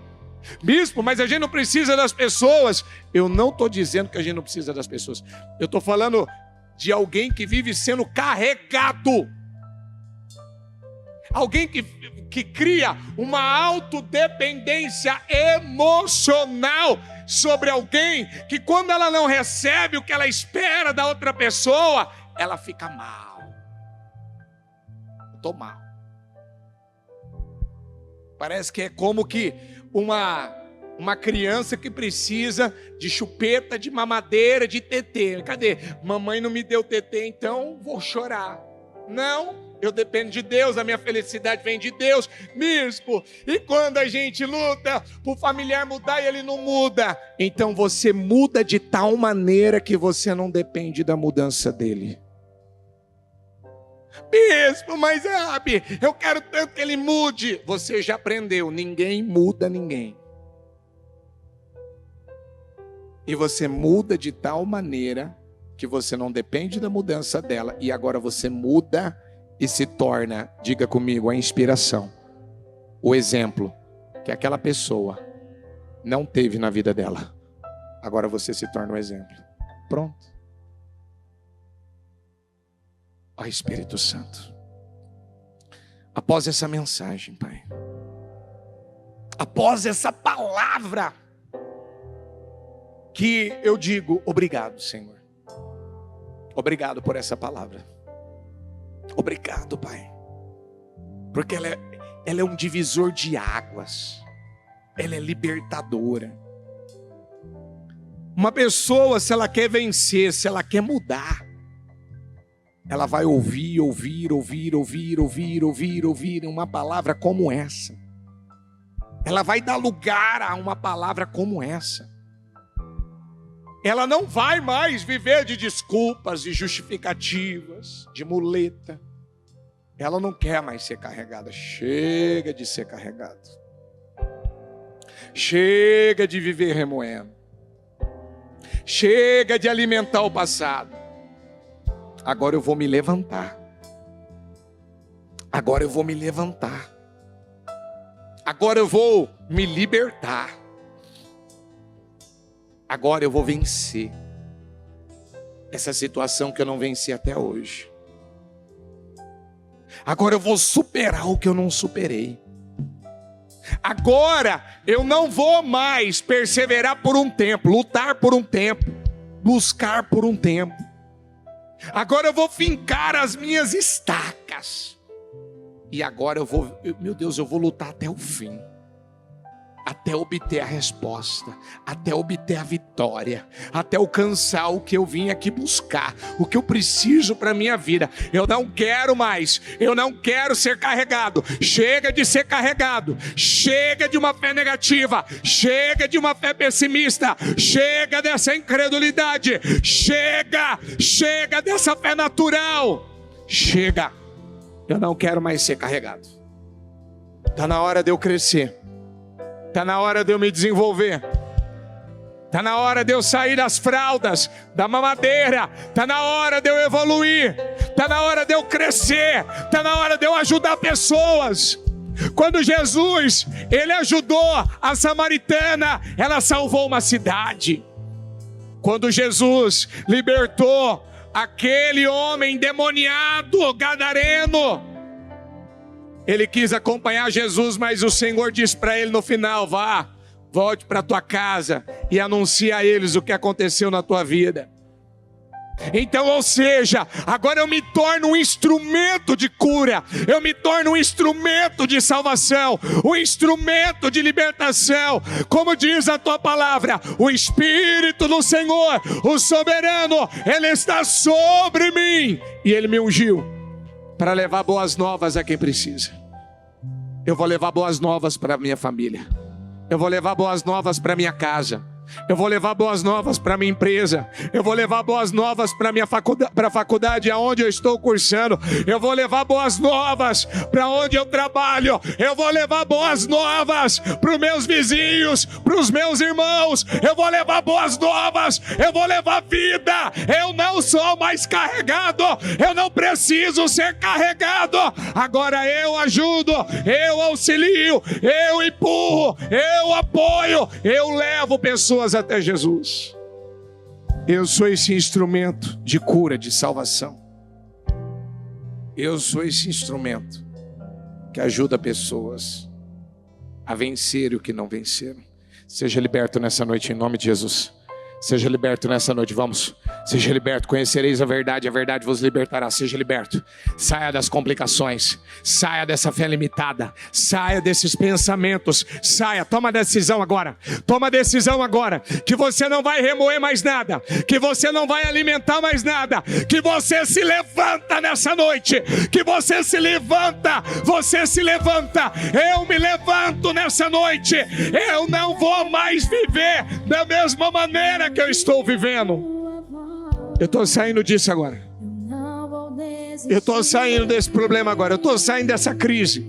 Bispo, mas a gente não precisa das pessoas. Eu não estou dizendo que a gente não precisa das pessoas. Eu estou falando de alguém que vive sendo carregado. Alguém que cria uma autodependência emocional sobre alguém, que quando ela não recebe o que ela espera da outra pessoa, ela fica mal. Estou mal. Parece que é como que uma criança que precisa de chupeta, de mamadeira, de tetê. Cadê? Mamãe não me deu tetê, então vou chorar. Não, eu dependo de Deus, a minha felicidade vem de Deus. Bispo, e quando a gente luta para o familiar mudar e ele não muda? Então você muda de tal maneira que você não depende da mudança dele. Bispo, mas eu quero tanto que ele mude. Você já aprendeu, ninguém muda ninguém. E você muda de tal maneira que você não depende da mudança dela. E agora você muda e se torna, diga comigo, a inspiração. O exemplo que aquela pessoa não teve na vida dela. Agora você se torna um exemplo. Pronto. Ó Espírito Santo, após essa mensagem, Pai, após essa palavra, que eu digo obrigado, Senhor. Obrigado por essa palavra. Obrigado, Pai, porque ela é um divisor de águas, ela é libertadora. Uma pessoa, se ela quer vencer, se ela quer mudar, ela vai ouvir uma palavra como essa. Ela vai dar lugar a uma palavra como essa. Ela não vai mais viver de desculpas, de justificativas, de muleta. Ela não quer mais ser carregada. Chega de ser carregado. Chega de viver remoendo. Chega de alimentar o passado. Agora eu vou me levantar. Agora eu vou me levantar. Agora eu vou me libertar. Agora eu vou vencer essa situação que eu não venci até hoje. Agora eu vou superar o que eu não superei. Agora eu não vou mais perseverar por um tempo, lutar por um tempo, buscar por um tempo. Agora eu vou fincar as minhas estacas. E agora eu vou, meu Deus, eu vou lutar até o fim. Até obter a resposta, até obter a vitória, até alcançar o que eu vim aqui buscar, o que eu preciso para a minha vida. Eu não quero mais, eu não quero ser carregado. Chega de ser carregado, chega de uma fé negativa, chega de uma fé pessimista, chega dessa incredulidade, chega dessa fé natural, chega. Eu não quero mais ser carregado. Está na hora de eu crescer. Está na hora de eu me desenvolver. Está na hora de eu sair das fraldas, da mamadeira. Está na hora de eu evoluir. Está na hora de eu crescer. Está na hora de eu ajudar pessoas. Quando Jesus, ele ajudou a samaritana, ela salvou uma cidade. Quando Jesus libertou aquele homem endemoniado, gadareno, ele quis acompanhar Jesus, mas o Senhor disse para ele no final: volte para tua casa e anuncie a eles o que aconteceu na tua vida. Então, ou seja, agora eu me torno um instrumento de cura, eu me torno um instrumento de salvação, um instrumento de libertação. Como diz a tua palavra, o Espírito do Senhor, o soberano, ele está sobre mim e ele me ungiu para levar boas novas a quem precisa. Eu vou levar boas novas para minha família. Eu vou levar boas novas para minha casa. Eu vou levar boas novas para minha empresa. Eu vou levar boas novas para minha faculdade aonde eu estou cursando. Eu vou levar boas novas para onde eu trabalho. Eu vou levar boas novas para os meus vizinhos, para os meus irmãos. Eu vou levar boas novas. Eu vou levar vida. Eu não sou mais carregado. Eu não preciso ser carregado. Agora eu ajudo, eu auxilio, eu empurro, eu apoio, eu levo pessoas até Jesus. Eu sou esse instrumento de cura, de salvação. Eu sou esse instrumento que ajuda pessoas a vencer o que não venceram. Seja liberto nessa noite em nome de Jesus. Seja liberto nessa noite, vamos. Seja liberto, conhecereis a verdade vos libertará. Seja liberto, saia das complicações, saia dessa fé limitada, saia desses pensamentos, saia, toma decisão agora, que você não vai remoer mais nada, que você não vai alimentar mais nada, que você se levanta nessa noite, que você se levanta, eu me levanto nessa noite, eu não vou mais viver da mesma maneira que eu estou vivendo. Eu estou saindo disso agora. Eu estou saindo desse problema agora. Eu estou saindo dessa crise.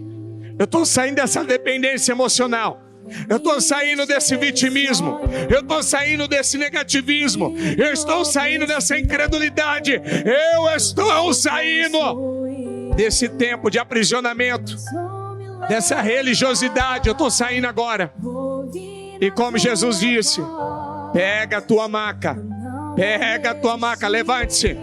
Eu estou saindo dessa dependência emocional. Eu estou saindo desse vitimismo. Eu estou saindo desse negativismo. Eu estou saindo dessa incredulidade. Eu estou saindo desse tempo de aprisionamento, dessa religiosidade. Eu estou saindo agora. E como Jesus disse, pega a tua maca, levante-se,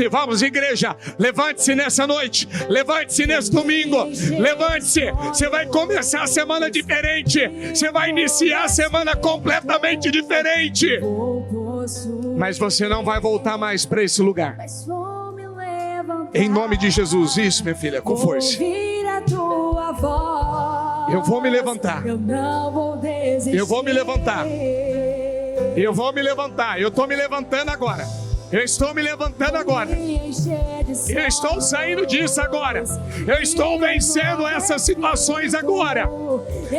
vamos igreja, levante-se nessa noite, levante-se nesse domingo, levante-se, você vai começar a semana diferente, você vai iniciar a semana completamente diferente, mas você não vai voltar mais para esse lugar, em nome de Jesus. Isso, minha filha, com força. Eu vou me levantar. Eu vou me levantar. Eu estou me levantando agora. Eu estou me levantando agora. Eu estou saindo disso agora. Eu estou vencendo essas situações agora.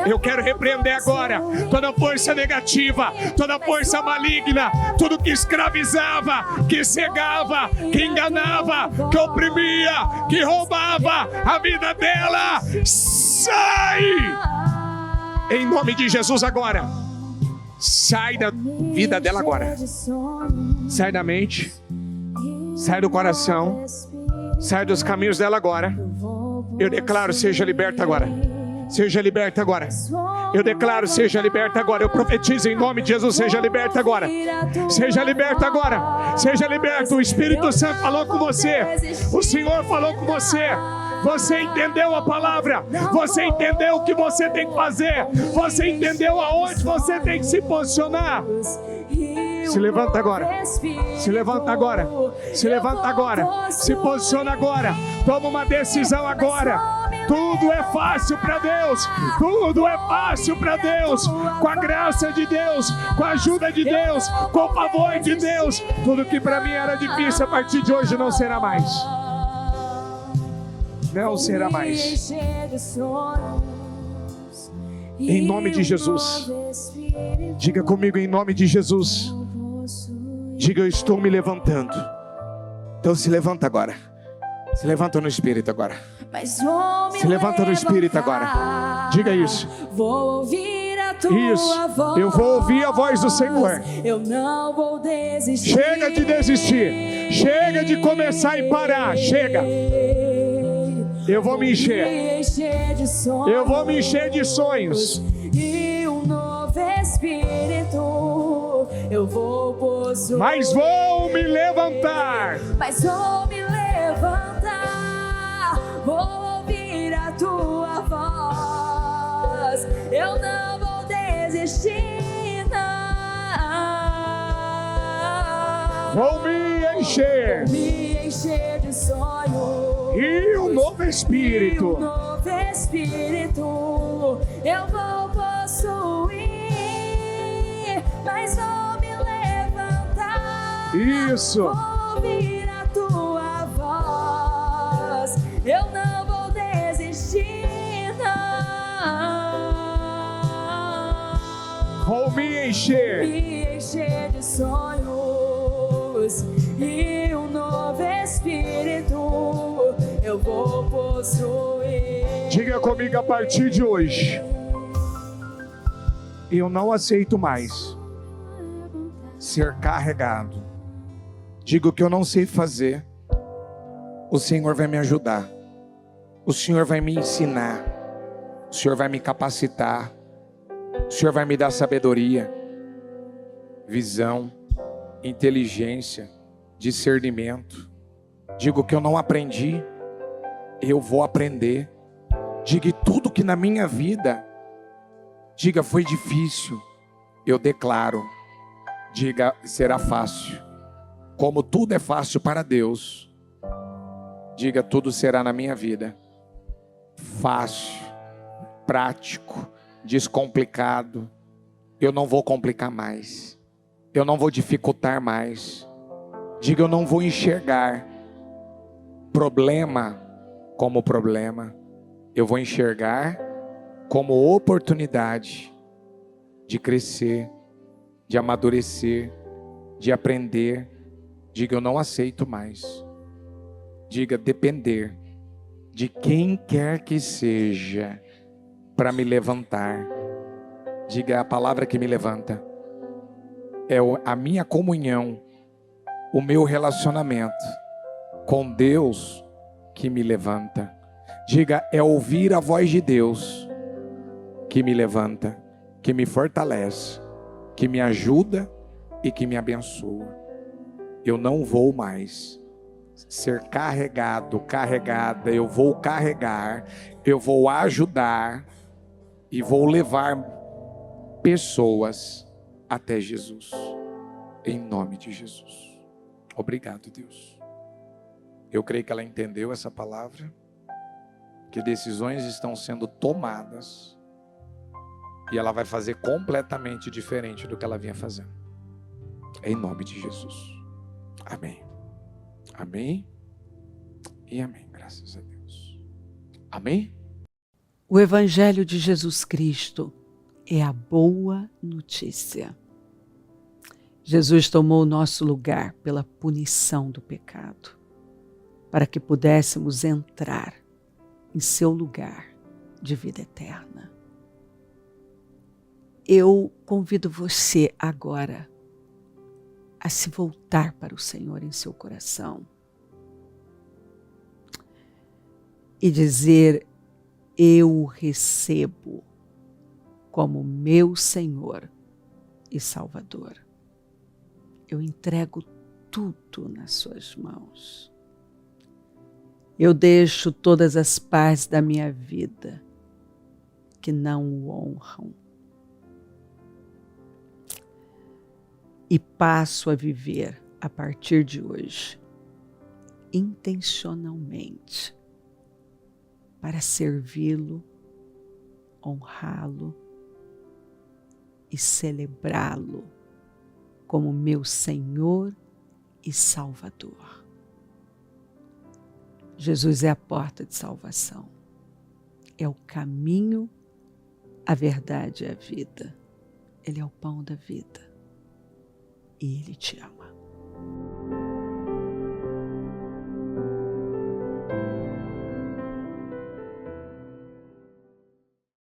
Eu quero repreender agora toda força negativa, toda força maligna, tudo que escravizava, que cegava, que enganava, que oprimia, que roubava a vida dela. Sai! Em nome de Jesus agora. Sai da vida dela agora. Sai da mente. Sai do coração. Sai dos caminhos dela agora. Eu declaro, seja liberta agora. Seja liberta agora. Eu declaro, seja liberta agora. Eu profetizo em nome de Jesus, seja liberta agora. Seja liberta agora. Seja liberta. O Espírito Santo falou com você. O Senhor falou com você. Você entendeu a palavra, você entendeu o que você tem que fazer, você entendeu aonde você tem que se posicionar. Se levanta agora, se levanta agora, se levanta agora, se posiciona agora, toma uma decisão agora. Tudo é fácil para Deus, tudo é fácil para Deus, com a graça de Deus, com a ajuda de Deus, com o favor de Deus. Tudo que para mim era difícil, a partir de hoje não será mais. Não será mais. Em nome de Jesus. Diga comigo, em nome de Jesus. Diga, eu estou me levantando. Então se levanta agora. Se levanta no Espírito agora. Se levanta no Espírito agora. Diga isso. Vou ouvir a tua voz. Eu vou ouvir a voz do Senhor. Eu não vou desistir. Chega de desistir. Chega de começar e parar. Chega. Eu vou me encher. Eu vou me encher de sonhos. E um novo espírito eu vou possuir. Mas vou me levantar. Mas vou me levantar. Vou ouvir a tua voz. Eu não vou desistir, não. Vou me encher. Me encher de sonhos. E um novo espírito. Um novo espírito eu vou possuir, mas vou me levantar. Isso. Vou ouvir a tua voz. eu não vou desistir, não. Vou me encher. Me encher de sonhos e um novo espírito eu vou possuir. Diga comigo a partir de hoje. Eu não aceito mais ser carregado. Digo que eu não sei fazer. O Senhor vai me ajudar. O Senhor vai me ensinar. O Senhor vai me capacitar. O Senhor vai me dar sabedoria, visão, inteligência, discernimento. Digo que eu não aprendi. Eu vou aprender. Diga tudo que na minha vida, diga foi difícil. Eu declaro. Diga será fácil. Como tudo é fácil para Deus, diga tudo será na minha vida fácil, prático, descomplicado. Eu não vou complicar mais. Eu não vou dificultar mais. Diga eu não vou enxergar problema como problema. Eu vou enxergar como oportunidade de crescer, de amadurecer, de aprender. Diga eu não aceito mais. Diga depender de quem quer que seja para me levantar. Diga a palavra que me levanta. É a minha comunhão, o meu relacionamento com Deus que me levanta. Diga é ouvir a voz de Deus que me levanta, que me fortalece, que me ajuda e que me abençoa. Eu não vou mais ser carregado, carregada. Eu vou carregar, eu vou ajudar e vou levar pessoas até Jesus. Em nome de Jesus. Obrigado, Deus. Eu creio que ela entendeu essa palavra, que decisões estão sendo tomadas e ela vai fazer completamente diferente do que ela vinha fazendo. Em nome de Jesus. Amém. Amém. E amém. Graças a Deus. Amém. O Evangelho de Jesus Cristo é a boa notícia. Jesus tomou o nosso lugar pela punição do pecado, para que pudéssemos entrar em seu lugar de vida eterna. Eu convido você agora a se voltar para o Senhor em seu coração e dizer: eu o recebo como meu Senhor e Salvador. Eu entrego tudo nas suas mãos. Eu deixo todas as partes da minha vida que não o honram e passo a viver a partir de hoje intencionalmente para servi-lo, honrá-lo e celebrá-lo como meu Senhor e Salvador. Jesus é a porta de salvação, é o caminho, a verdade e a vida. Ele é o pão da vida e Ele te ama.